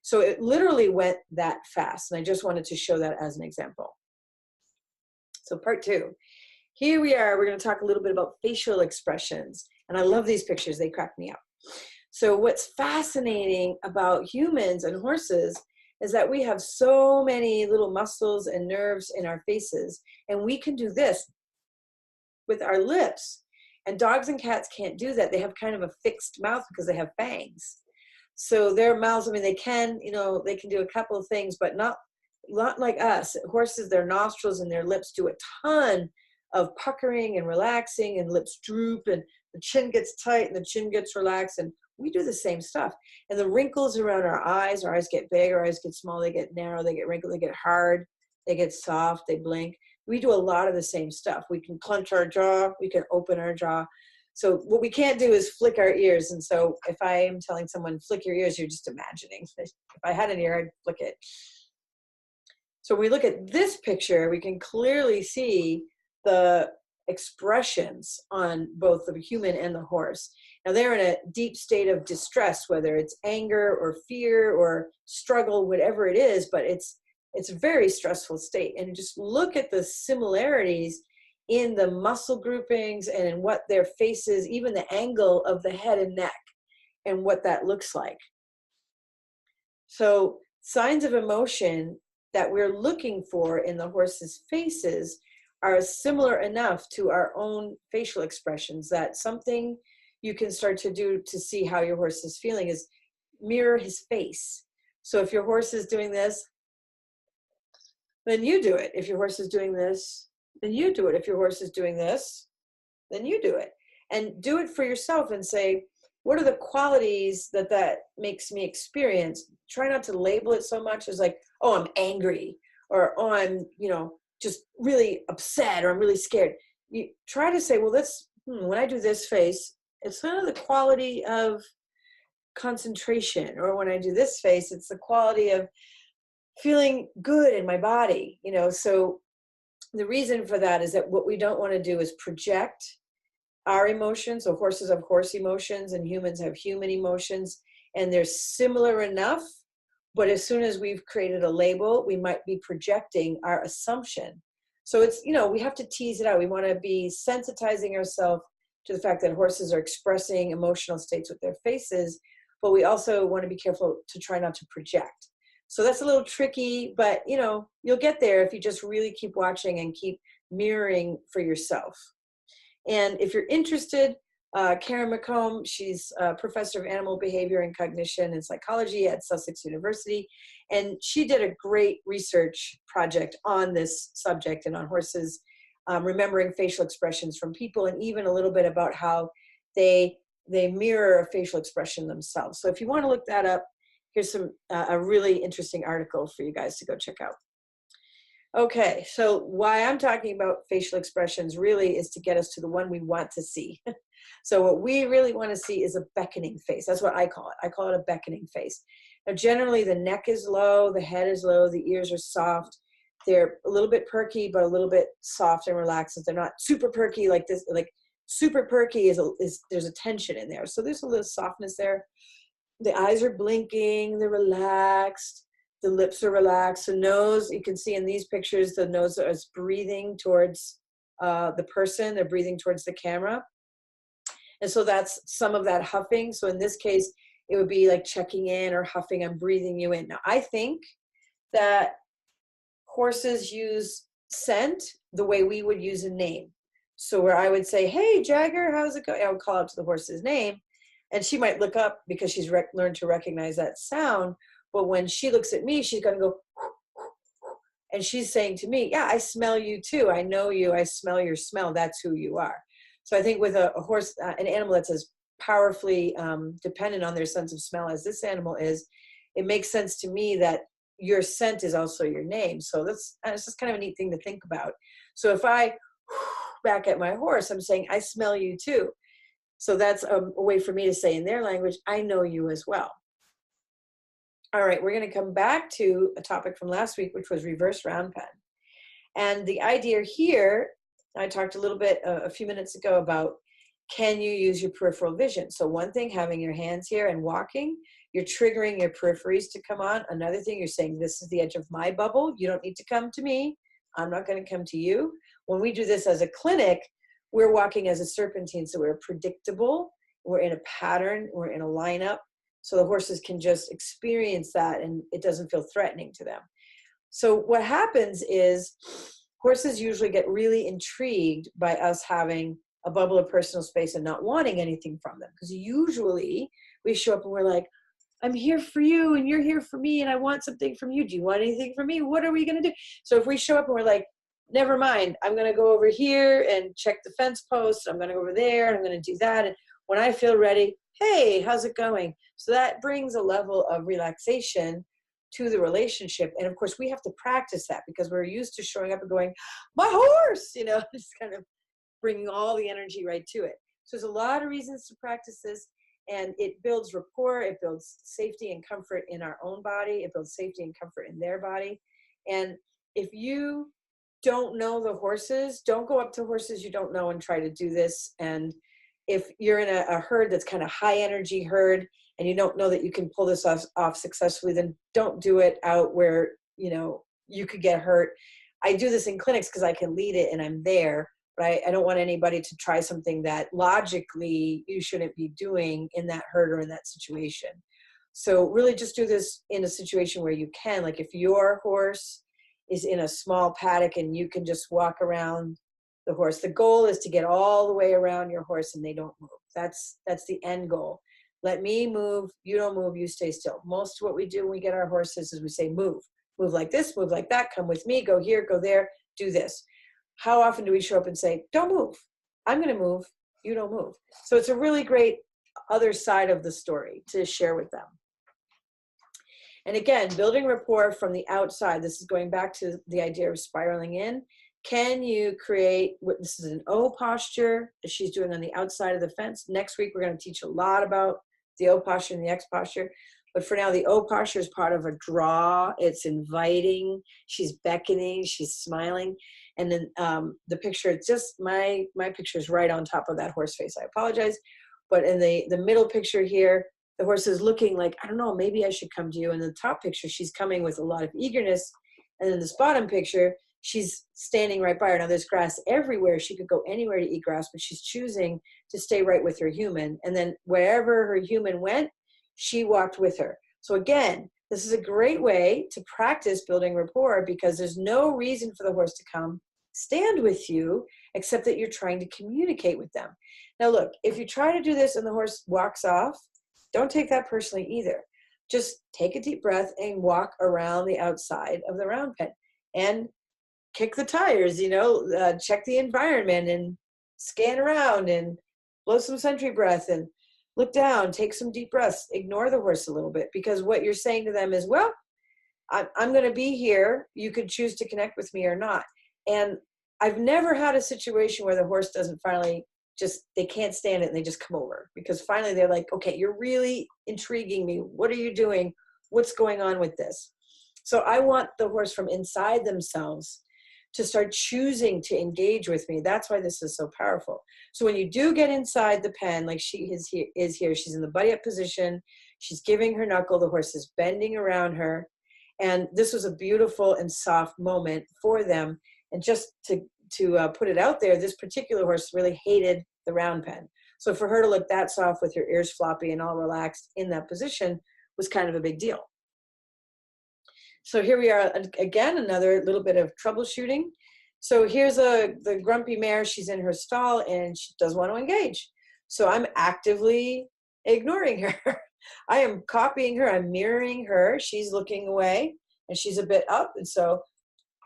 So it literally went that fast. And I just wanted to show that as an example. So part 2, here we are. We're going to talk a little bit about facial expressions. And I love these pictures. They crack me up. So what's fascinating about humans and horses is that we have so many little muscles and nerves in our faces. And we can do this with our lips. And dogs and cats can't do that. They have kind of a fixed mouth because they have fangs. So their mouths, they can, they can do a couple of things, but not like us. Horses, their nostrils and their lips do a ton of puckering and relaxing, and lips droop, and the chin gets tight and the chin gets relaxed. And we do the same stuff. And the wrinkles around our eyes get big, our eyes get small, they get narrow, they get wrinkled, they get hard, they get soft, they blink. We do a lot of the same stuff. We can clench our jaw, we can open our jaw. So what we can't do is flick our ears. And so if I am telling someone, flick your ears, you're just imagining. If I had an ear, I'd flick it. So when we look at this picture, we can clearly see the expressions on both the human and the horse. Now they're in a deep state of distress, whether it's anger or fear or struggle, whatever it is, but it's a very stressful state. And just look at the similarities in the muscle groupings and in what their faces, even the angle of the head and neck and what that looks like. So signs of emotion that we're looking for in the horse's faces are similar enough to our own facial expressions that something you can start to do to see how your horse is feeling is mirror his face. So if your horse is doing this, then you do it. If your horse is doing this, then you do it. If your horse is doing this, then you do it. And do it for yourself and say, what are the qualities that makes me experience? Try not to label it so much as like, oh, I'm angry, or oh, I'm, just really upset, or I'm really scared. You try to say, well, when I do this face, it's kind of the quality of concentration, or when I do this face, it's the quality of feeling good in my body, So the reason for that is that what we don't want to do is project our emotions. So horses have horse emotions and humans have human emotions, and they're similar enough. But as soon as we've created a label, we might be projecting our assumption. So it's, we have to tease it out. We want to be sensitizing ourselves to the fact that horses are expressing emotional states with their faces, but we also want to be careful to try not to project. So that's a little tricky, but you'll get there if you just really keep watching and keep mirroring for yourself. And if you're interested, Karen McComb, she's a professor of animal behavior and cognition and psychology at Sussex University. And she did a great research project on this subject and on horses, remembering facial expressions from people, and even a little bit about how they mirror a facial expression themselves. So if you want to look that up, here's a really interesting article for you guys to go check out. Okay, so why I'm talking about facial expressions really is to get us to the one we want to see. So what we really want to see is a beckoning face. That's what I call it. I call it a beckoning face. Now, generally, the neck is low, the head is low, the ears are soft. They're a little bit perky, but a little bit soft and relaxed. They're not super perky like this. Like super perky is there's a tension in there. So there's a little softness there. The eyes are blinking. They're relaxed. The lips are relaxed. The nose, you can see in these pictures, the nose is breathing towards the person. They're breathing towards the camera. And so that's some of that huffing. So in this case, it would be like checking in or huffing. I'm breathing you in. Now, I think that horses use scent the way we would use a name. So where I would say, hey, Jagger, how's it going? I would call out to the horse's name. And she might look up because she's learned to recognize that sound. But when she looks at me, she's going to go, and she's saying to me, yeah, I smell you too. I know you. I smell your smell. That's who you are. So I think with a horse, an animal that's as powerfully dependent on their sense of smell as this animal is, it makes sense to me that your scent is also your name. So it's just kind of a neat thing to think about. So if I back at my horse, I'm saying, I smell you too. So that's a way for me to say in their language, I know you as well. All right, we're going to come back to a topic from last week, which was reverse round pen. And the idea here, I talked a little bit a few minutes ago about, can you use your peripheral vision? So one thing, having your hands here and walking, you're triggering your peripheries to come on. Another thing, you're saying, this is the edge of my bubble. You don't need to come to me. I'm not going to come to you. When we do this as a clinic, we're walking as a serpentine. So we're predictable. We're in a pattern. We're in a lineup. So the horses can just experience that and it doesn't feel threatening to them. So what happens is horses usually get really intrigued by us having a bubble of personal space and not wanting anything from them. Because usually we show up and we're like, I'm here for you and you're here for me and I want something from you. Do you want anything from me? What are we going to do? So if we show up and we're like, never mind, I'm going to go over here and check the fence post. I'm going to go over there and I'm going to do that. And when I feel ready, hey, how's it going? So that brings a level of relaxation to the relationship. And of course, we have to practice that because we're used to showing up and going, my horse, just kind of bringing all the energy right to it. So there's a lot of reasons to practice this, and it builds rapport, it builds safety and comfort in our own body, it builds safety and comfort in their body. And if you don't know the horses, don't go up to horses you don't know and try to do this. And if you're in a herd that's kind of high energy herd and you don't know that you can pull this off successfully, then don't do it out where, you could get hurt. I do this in clinics because I can lead it and I'm there, but I don't want anybody to try something that logically you shouldn't be doing in that herd or in that situation. So really just do this in a situation where you can, like if your horse is in a small paddock and you can just walk around the horse. The goal is to get all the way around your horse and they don't move. That's the end goal. Let me move, you don't move, you stay still. Most of what we do when we get our horses is we say move. Move like this, move like that, come with me, go here, go there, do this. How often do we show up and say, don't move, I'm gonna move, you don't move. So it's a really great other side of the story to share with them. And again, building rapport from the outside, this is going back to the idea of spiraling in. Can you create, this is an O posture that she's doing on the outside of the fence. Next week, we're going to teach a lot about the O posture and the X posture. But for now, the O posture is part of a draw. It's inviting. She's beckoning. She's smiling. And then the picture, it's just my picture is right on top of that horse face. I apologize. But in the middle picture here, the horse is looking like, I don't know, maybe I should come to you. And in the top picture, she's coming with a lot of eagerness. And in this bottom picture, she's standing right by her. Now there's grass everywhere. She could go anywhere to eat grass, but she's choosing to stay right with her human. And then wherever her human went, she walked with her. So again, this is a great way to practice building rapport because there's no reason for the horse to come stand with you except that you're trying to communicate with them. Now look, if you try to do this and the horse walks off, don't take that personally either. Just take a deep breath and walk around the outside of the round pen and kick the tires, check the environment and scan around and blow some sentry breath and look down, take some deep breaths, ignore the horse a little bit because what you're saying to them is, well, I'm going to be here. You could choose to connect with me or not. And I've never had a situation where the horse doesn't finally they can't stand it and they just come over because finally they're like, okay, you're really intriguing me. What are you doing? What's going on with this? So I want the horse from inside themselves to start choosing to engage with me. That's why this is so powerful. So when you do get inside the pen, like she is here, she's in the buddy up position, she's giving her knuckle, the horse is bending around her. And this was a beautiful and soft moment for them. And just to put it out there, this particular horse really hated the round pen. So for her to look that soft with her ears floppy and all relaxed in that position was kind of a big deal. So here we are again, another little bit of troubleshooting. So here's the grumpy mare, she's in her stall and she doesn't want to engage. So I'm actively ignoring her. I am copying her, I'm mirroring her. She's looking away and she's a bit up. And so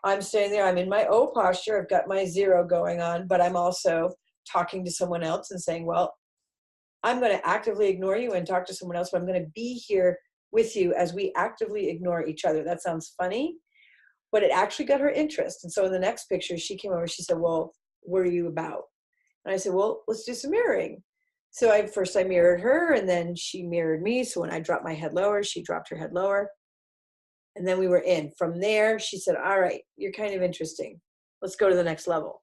I'm staying there, I'm in my O posture, I've got my 0 going on, but I'm also talking to someone else and saying, well, I'm going to actively ignore you and talk to someone else, but I'm going to be here with you as we actively ignore each other. That sounds funny, but it actually got her interest. And so in the next picture, she came over, she said, well, what are you about? And I said, well, let's do some mirroring. So first I mirrored her and then she mirrored me. So when I dropped my head lower, she dropped her head lower. And then we were in. From there, she said, all right, you're kind of interesting. Let's go to the next level.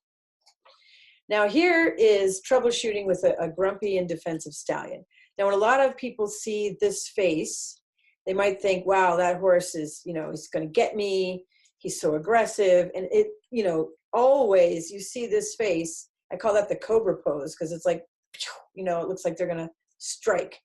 Now here is troubleshooting with a grumpy and defensive stallion. Now when a lot of people see this face, they might think, wow, that horse is, he's going to get me. He's so aggressive. And it, always you see this face. I call that the cobra pose because it's like, it looks like they're going to strike.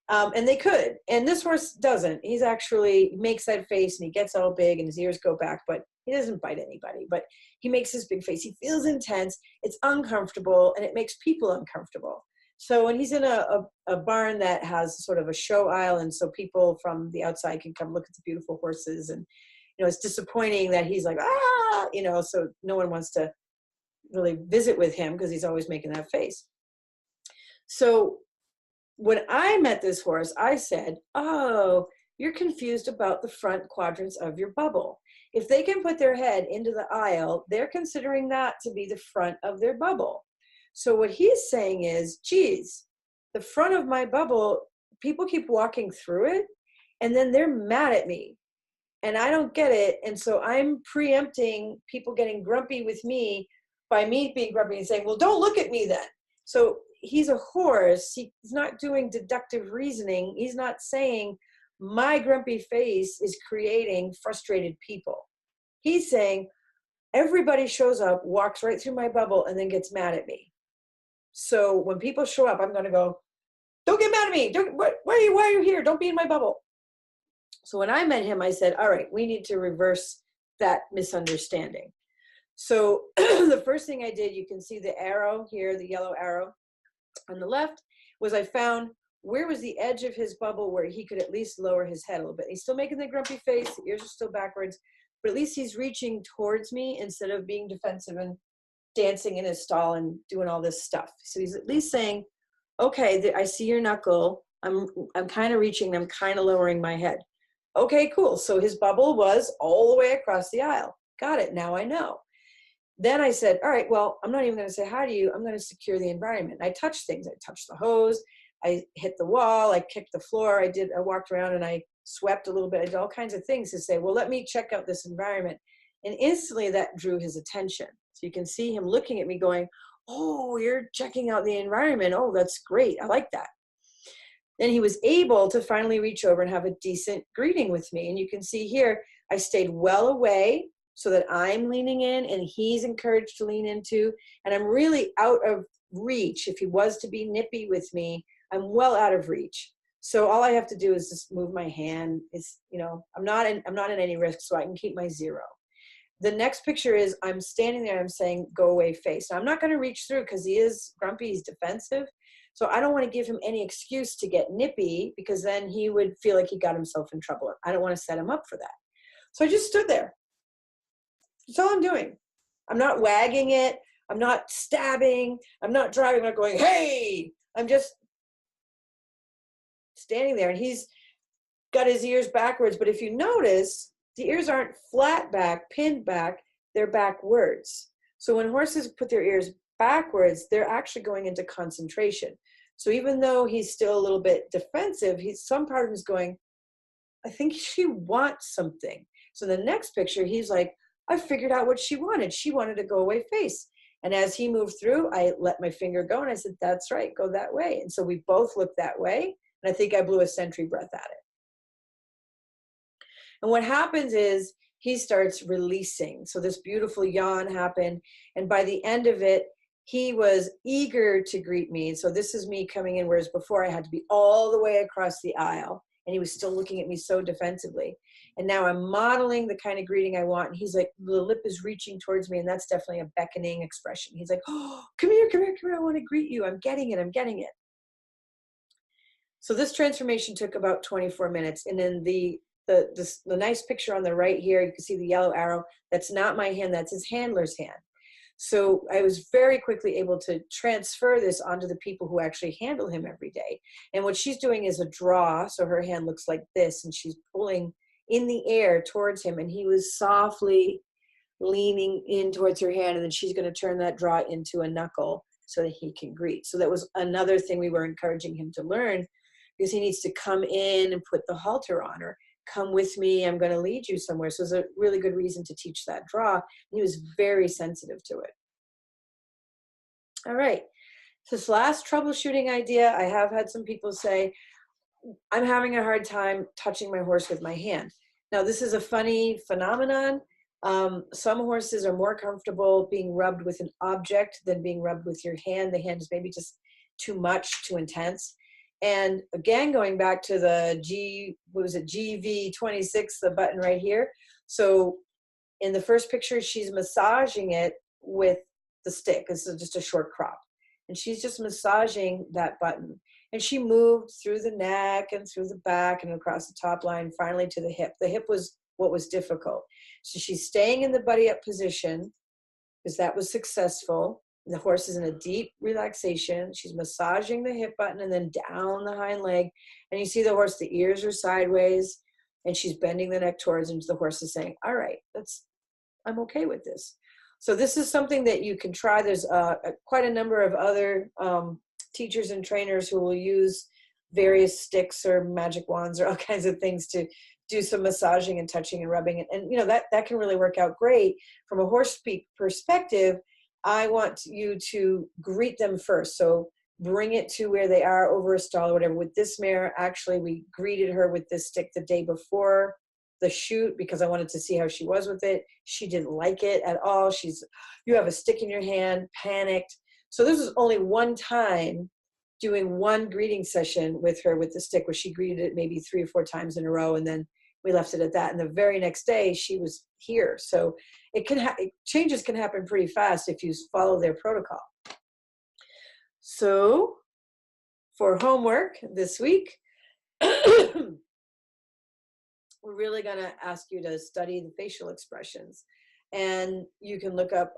And they could. And this horse doesn't. He's actually makes that face and he gets all big and his ears go back, but he doesn't bite anybody. But he makes this big face. He feels intense. It's uncomfortable and it makes people uncomfortable. So when he's in a barn that has sort of a show aisle and so people from the outside can come look at the beautiful horses and, it's disappointing that he's like, so no one wants to really visit with him because he's always making that face. So when I met this horse, I said, oh, you're confused about the front quadrants of your bubble. If they can put their head into the aisle, they're considering that to be the front of their bubble. So what he's saying is, geez, the front of my bubble, people keep walking through it, and then they're mad at me. And I don't get it. And so I'm preempting people getting grumpy with me by me being grumpy and saying, well, don't look at me then. So he's a horse. He's not doing deductive reasoning. He's not saying my grumpy face is creating frustrated people. He's saying everybody shows up, walks right through my bubble, and then gets mad at me. So when people show up, I'm going to go, don't get mad at me. Why are you here? Don't be in my bubble. So when I met him, I said, all right, we need to reverse that misunderstanding. So the first thing I did, you can see the arrow here, the yellow arrow on the left, was I found where was the edge of his bubble where he could at least lower his head a little bit. He's still making the grumpy face, the ears are still backwards, but at least he's reaching towards me instead of being defensive and dancing in his stall and doing all this stuff. So he's at least saying, okay, I see your knuckle. I'm kind of reaching, I'm kind of lowering my head. Okay, cool. So his bubble was all the way across the aisle. Got it. Now I know. Then I said, all right, well, I'm not even going to say hi to you. I'm going to secure the environment. I touched things. I touched the hose. I hit the wall. I kicked the floor. I walked around and I swept a little bit. I did all kinds of things to say, well, let me check out this environment. And instantly that drew his attention. So you can see him looking at me going, oh, you're checking out the environment. Oh, that's great. I like that. Then he was able to finally reach over and have a decent greeting with me. And you can see here, I stayed well away so that I'm leaning in and he's encouraged to lean into. And I'm really out of reach. If he was to be nippy with me, I'm well out of reach. So all I have to do is just move my hand. It's, I'm not in any risk, so I can keep my zero. The next picture is I'm standing there, I'm saying, go away face. Now I'm not going to reach through because he is grumpy, he's defensive. So I don't want to give him any excuse to get nippy because then he would feel like he got himself in trouble. I don't want to set him up for that. So I just stood there. That's all I'm doing. I'm not wagging it. I'm not stabbing. I'm not driving. I'm not going, hey, I'm just standing there. And he's got his ears backwards. But if you notice, the ears aren't flat back, pinned back. They're backwards. So when horses put their ears backwards, they're actually going into concentration. So even though he's still a little bit defensive, some part of him is going, I think she wants something. So the next picture, he's like, I figured out what she wanted. She wanted to go away face. And as he moved through, I let my finger go and I said, that's right, go that way. And so we both looked that way. And I think I blew a sentry breath at it. And what happens is he starts releasing. So this beautiful yawn happened. And by the end of it, he was eager to greet me. So this is me coming in, whereas before I had to be all the way across the aisle. And he was still looking at me so defensively. And now I'm modeling the kind of greeting I want. And he's like, the lip is reaching towards me. And that's definitely a beckoning expression. He's like, oh, come here. I want to greet you. I'm getting it. So this transformation took about 24 minutes. And then the nice picture on the right here, you can see the yellow arrow. That's not my hand. That's his handler's hand. So I was very quickly able to transfer this onto the people who actually handle him every day. And what she's doing is a draw. So her hand looks like this, and she's pulling in the air towards him. And he was softly leaning in towards her hand. And then she's going to turn that draw into a knuckle so that he can greet. So that was another thing we were encouraging him to learn, because he needs to come in and put the halter on, or come with me, I'm going to lead you somewhere. So it's a really good reason to teach that draw. And he was very sensitive to it. All right. This last troubleshooting idea, I have had some people say, I'm having a hard time touching my horse with my hand. Now, this is a funny phenomenon. Some horses are more comfortable being rubbed with an object than being rubbed with your hand. The hand is maybe just too much, too intense. And again, going back to the GV26, the button right here. So in the first picture, she's massaging it with the stick. This is just a short crop. And she's just massaging that button. And she moved through the neck and through the back and across the top line, finally to the hip. The hip was what was difficult. So she's staying in the buddy up position because that was successful. The horse is in a deep relaxation. She's massaging the hip button and then down the hind leg. And you see the horse, the ears are sideways, and she's bending the neck towards, and the horse is saying, all right, I'm okay with this. So this is something that you can try. There's quite a number of other teachers and trainers who will use various sticks or magic wands or all kinds of things to do some massaging and touching and rubbing. And you know, that can really work out great. From a horse perspective, I want you to greet them first. So bring it to where they are over a stall or whatever. With this mare, actually, we greeted her with this stick the day before the shoot because I wanted to see how she was with it. She didn't like it at all. You have a stick in your hand, panicked. So this was only one time doing one greeting session with her with the stick where she greeted it maybe 3 or 4 times in a row, and then we left it at that. And the very next day she was here. So changes can happen pretty fast if you follow their protocol. So for homework this week, we're really going to ask you to study the facial expressions. And you can look up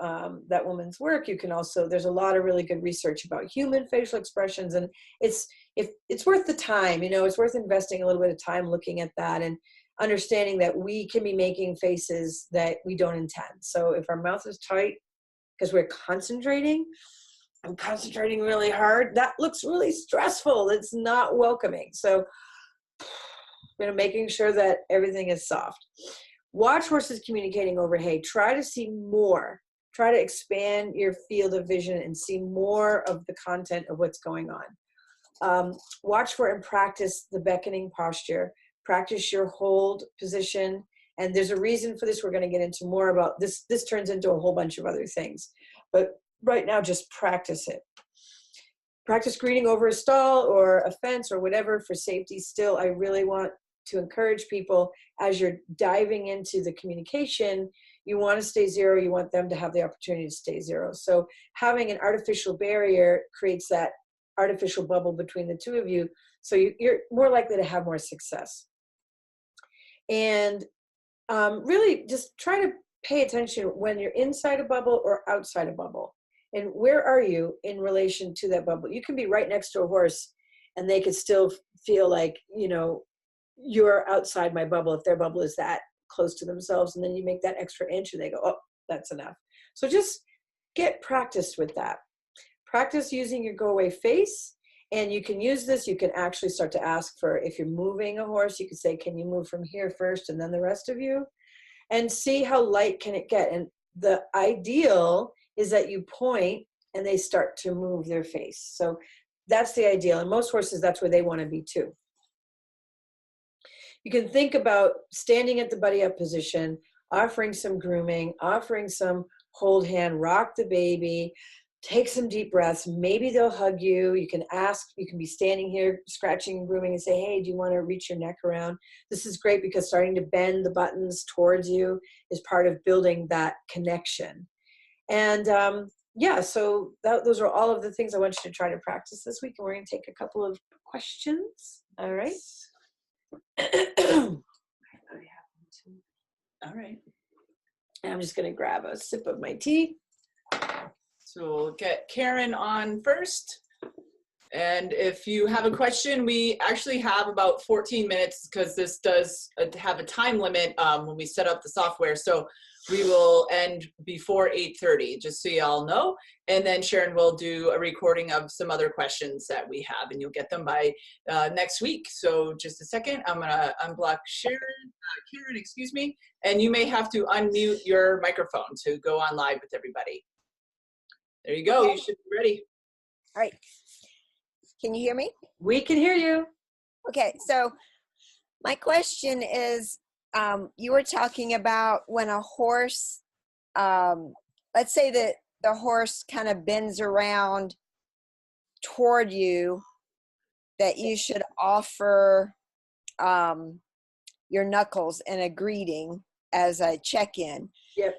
that woman's work. You can also, there's a lot of really good research about human facial expressions. And it's worth the time, you know, it's worth investing a little bit of time looking at that and understanding that we can be making faces that we don't intend. So if our mouth is tight because we're concentrating, I'm concentrating really hard, that looks really stressful. It's not welcoming. So, you know, making sure that everything is soft. Watch horses communicating over hay. Try to see more. Try to expand your field of vision and see more of the content of what's going on. Watch for and practice the beckoning posture. Practice your hold position. And there's a reason for this. We're going to get into more about this. This turns into a whole bunch of other things. But right now, just practice it. Practice greeting over a stall or a fence or whatever for safety. Still, I really want to encourage people as you're diving into the communication, you want to stay zero. You want them to have the opportunity to stay zero. So having an artificial barrier creates that artificial bubble between the two of you. So you're more likely to have more success. And really just try to pay attention when you're inside a bubble or outside a bubble. And where are you in relation to that bubble? You can be right next to a horse and they could still feel like, you know, you're outside my bubble if their bubble is that close to themselves. And then you make that extra inch and they go, oh, that's enough. So just get practiced with that. Practice using your go away face. And you can use this. You can actually start to ask for, if you're moving a horse, you could say, can you move from here first and then the rest of you? And see how light can it get. And the ideal is that you point and they start to move their face. So that's the ideal. And most horses, that's where they want to be too. You can think about standing at the buddy up position, offering some grooming, offering some hold hand, rock the baby, take some deep breaths. Maybe they'll hug you. You can ask, you can be standing here scratching and grooming and say, hey, do you want to reach your neck around? This is great because starting to bend the buttons towards you is part of building that connection. And yeah, so those are all of the things I want you to try to practice this week. And we're going to take a couple of questions. All right. All right. And I'm just going to grab a sip of my tea. So we'll get Karen on first. And if you have a question, we actually have about 14 minutes because this does have a time limit when we set up the software. So we will end before 8:30, just so y'all know. And then Sharon will do a recording of some other questions that we have, and you'll get them by next week. So just a second, I'm gonna unblock Karen, excuse me, and you may have to unmute your microphone to go on live with everybody. There you go, okay. You should be ready. All right, can you hear me? We can hear you. Okay, so my question is, you were talking about when a horse, let's say that the horse kind of bends around toward you, that you should offer your knuckles in a greeting as a check-in. Yep.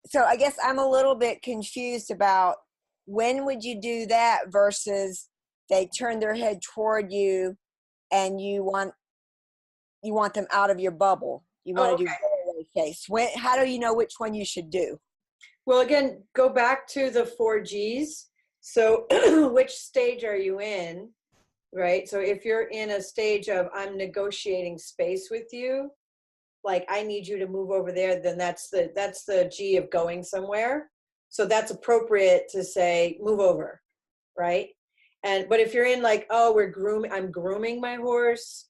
So I guess I'm a little bit confused about when would you do that versus they turn their head toward you and you want them out of your bubble. You want to do go away face. How do you know which one you should do? Well, again, go back to the 4Gs. So which stage are you in, right? So if you're in a stage of I'm negotiating space with you, like I need you to move over there, then that's the G of going somewhere. So that's appropriate to say move over, right? But if you're in like, oh, I'm grooming my horse,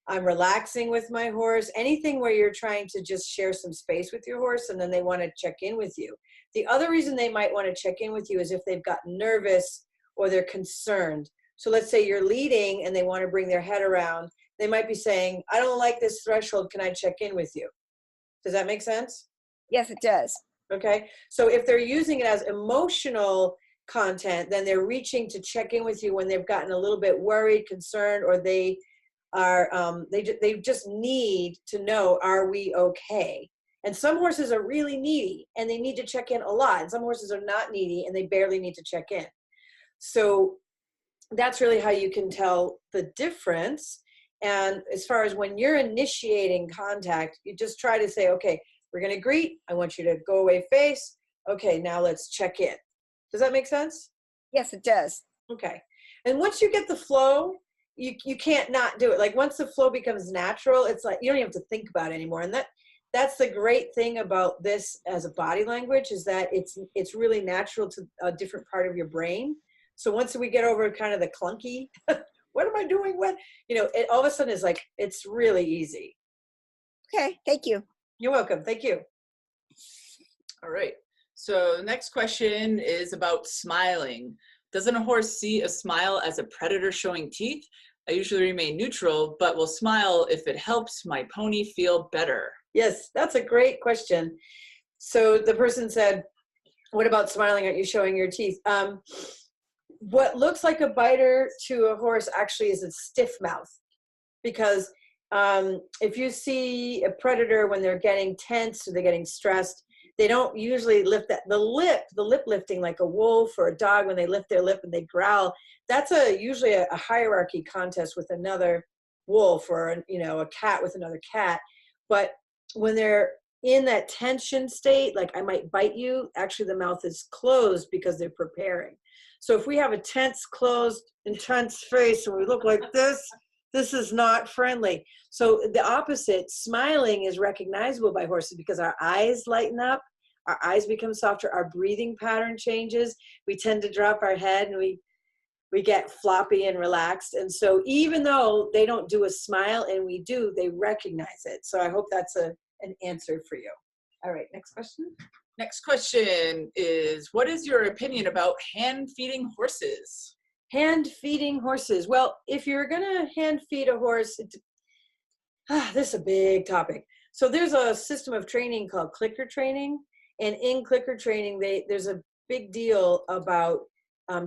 I'm relaxing with my horse, anything where you're trying to just share some space with your horse and then they want to check in with you. The other reason they might want to check in with you is if they've gotten nervous or they're concerned. So let's say you're leading and they want to bring their head around. They might be saying, I don't like this threshold. Can I check in with you? Does that make sense? Yes, it does. Okay. So if they're using it as emotional content, then they're reaching to check in with you when they've gotten a little bit worried, concerned, or they are they just need to know, are we okay? And some horses are really needy and they need to check in a lot, and some horses are not needy and they barely need to check in. So that's really how you can tell the difference. And as far as when you're initiating contact, you just try to say, okay, we're going to greet, I want you to go away face, okay, now let's check in. Does that make sense? Yes, it does. Okay. And once you get the flow, you can't not do it. Like once the flow becomes natural, it's like you don't even have to think about it anymore. And that's the great thing about this as a body language, is that it's really natural to a different part of your brain. So once we get over kind of the clunky, what am I doing? What, it all of a sudden is like, it's really easy. Okay, thank you. You're welcome. Thank you. All right. So the next question is about smiling. Doesn't a horse see a smile as a predator showing teeth? I usually remain neutral, but will smile if it helps my pony feel better. Yes, that's a great question. So the person said, what about smiling? Aren't you showing your teeth? What looks like a biter to a horse actually is a stiff mouth, because if you see a predator when they're getting tense or they're getting stressed, they don't usually lift the lip lifting like a wolf or a dog. When they lift their lip and they growl, that's usually a hierarchy contest with another wolf, or a cat with another cat. But when they're in that tension state, like I might bite you, actually the mouth is closed because they're preparing. So if we have a tense, closed, intense face and we look like this is not friendly. So the opposite, smiling, is recognizable by horses because our eyes lighten up, our eyes become softer, our breathing pattern changes. We tend to drop our head and we get floppy and relaxed. And so even though they don't do a smile and we do, they recognize it. So I hope that's an answer for you. All right, next question. Next question is, what is your opinion about hand feeding horses? Hand feeding horses. Well, if you're going to hand feed a horse, this is a big topic. So there's a system of training called clicker training. And in clicker training, there's a big deal about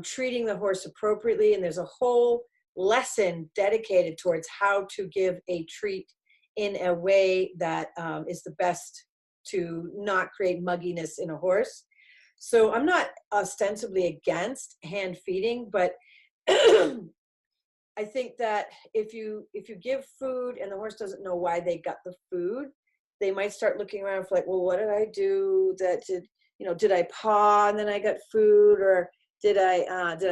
treating the horse appropriately. And there's a whole lesson dedicated towards how to give a treat in a way that is the best to not create mugginess in a horse. So I'm not ostensibly against hand feeding, but I think that if you give food and the horse doesn't know why they got the food, they might start looking around for like, well, what did I do that did I paw and then I got food, or did I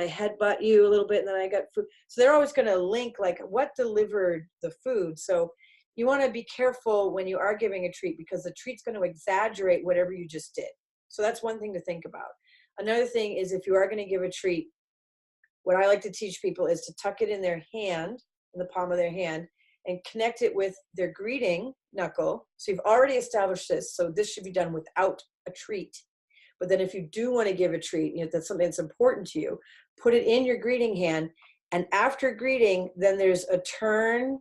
headbutt you a little bit and then I got food? So they're always going to link like what delivered the food. So you want to be careful when you are giving a treat, because the treat's going to exaggerate whatever you just did. So that's one thing to think about. Another thing is, if you are going to give a treat, what I like to teach people is to tuck it in their hand, in the palm of their hand, and connect it with their greeting knuckle. So you've already established this. So this should be done without a treat. But then if you do want to give a treat, that's something that's important to you, put it in your greeting hand. And after greeting, then there's a turn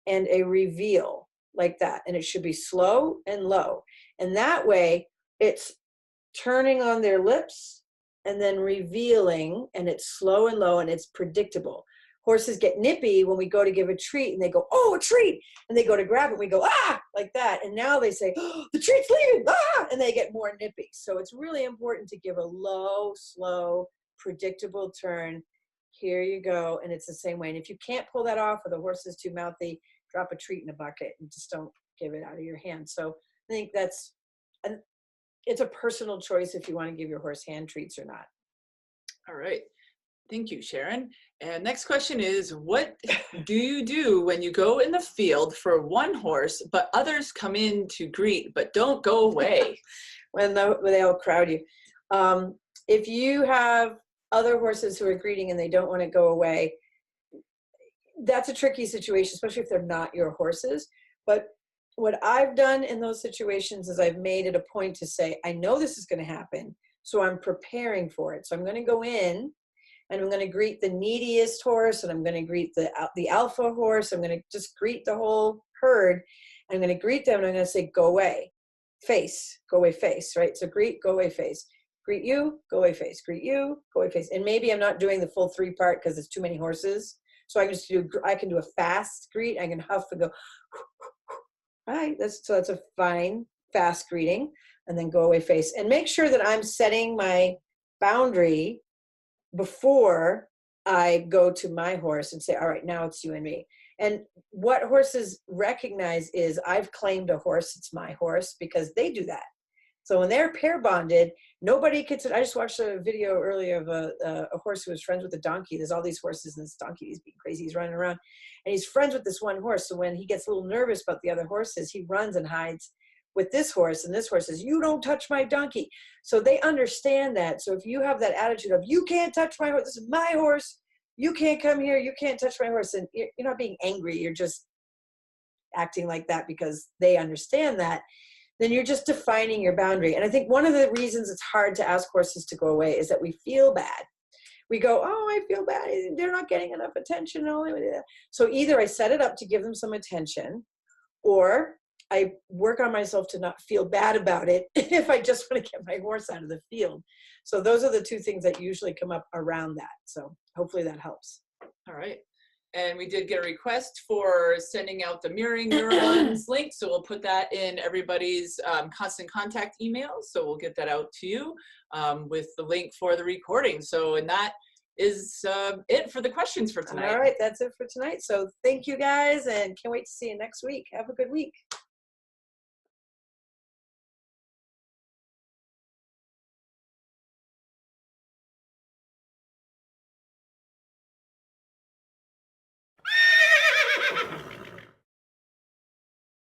and a reveal like that. And it should be slow and low. And that way it's turning on their lips and then revealing, and it's slow and low and it's predictable. Horses get nippy when we go to give a treat and they go, oh, a treat. And they go to grab it and we go, ah, like that. And now they say, oh, the treat's leaving, ah, and they get more nippy. So it's really important to give a low, slow, predictable turn. Here you go. And it's the same way. And if you can't pull that off or the horse is too mouthy, drop a treat in a bucket and just don't give it out of your hand. So I think that's it's a personal choice if you want to give your horse hand treats or not. All right. Thank you, Sharon. And next question is, what do you do when you go in the field for one horse, but others come in to greet, but don't go away? when they all crowd you. If you have other horses who are greeting and they don't want to go away, that's a tricky situation, especially if they're not your horses. But what I've done in those situations is I've made it a point to say, I know this is going to happen, so I'm preparing for it. So I'm going to go in and I'm going to greet the neediest horse, and I'm going to greet the alpha horse. I'm going to just greet the whole herd. I'm going to greet them and I'm going to say, go away, face, go away, face, right? So greet, go away, face. Greet you, go away, face. Greet you, go away, face. And maybe I'm not doing the full 3-part because it's too many horses. So I can do a fast greet. I can huff and go, all right, that's a fine, fast greeting, and then go away, face. And make sure that I'm setting my boundary before I go to my horse and say, all right, now it's you and me. And what horses recognize is I've claimed a horse, it's my horse, because they do that. So when they're pair bonded, nobody gets it. I just watched a video earlier of a horse who was friends with a donkey. There's all these horses, and this donkey is being crazy. He's running around, and he's friends with this one horse. So when he gets a little nervous about the other horses, he runs and hides with this horse, and this horse says, you don't touch my donkey. So they understand that. So if you have that attitude of, you can't touch my horse, this is my horse, you can't come here, you can't touch my horse, and you're not being angry, you're just acting like that because they understand that, then you're just defining your boundary. And I think one of the reasons it's hard to ask horses to go away is that we feel bad. We go, oh, I feel bad, they're not getting enough attention. So either I set it up to give them some attention, or I work on myself to not feel bad about it if I just want to get my horse out of the field. So those are the two things that usually come up around that. So hopefully that helps. All right. And we did get a request for sending out the Mirroring Neurons link. So we'll put that in everybody's constant contact email. So we'll get that out to you with the link for the recording. So, and that is it for the questions for tonight. All right, that's it for tonight. So thank you guys, and can't wait to see you next week. Have a good week.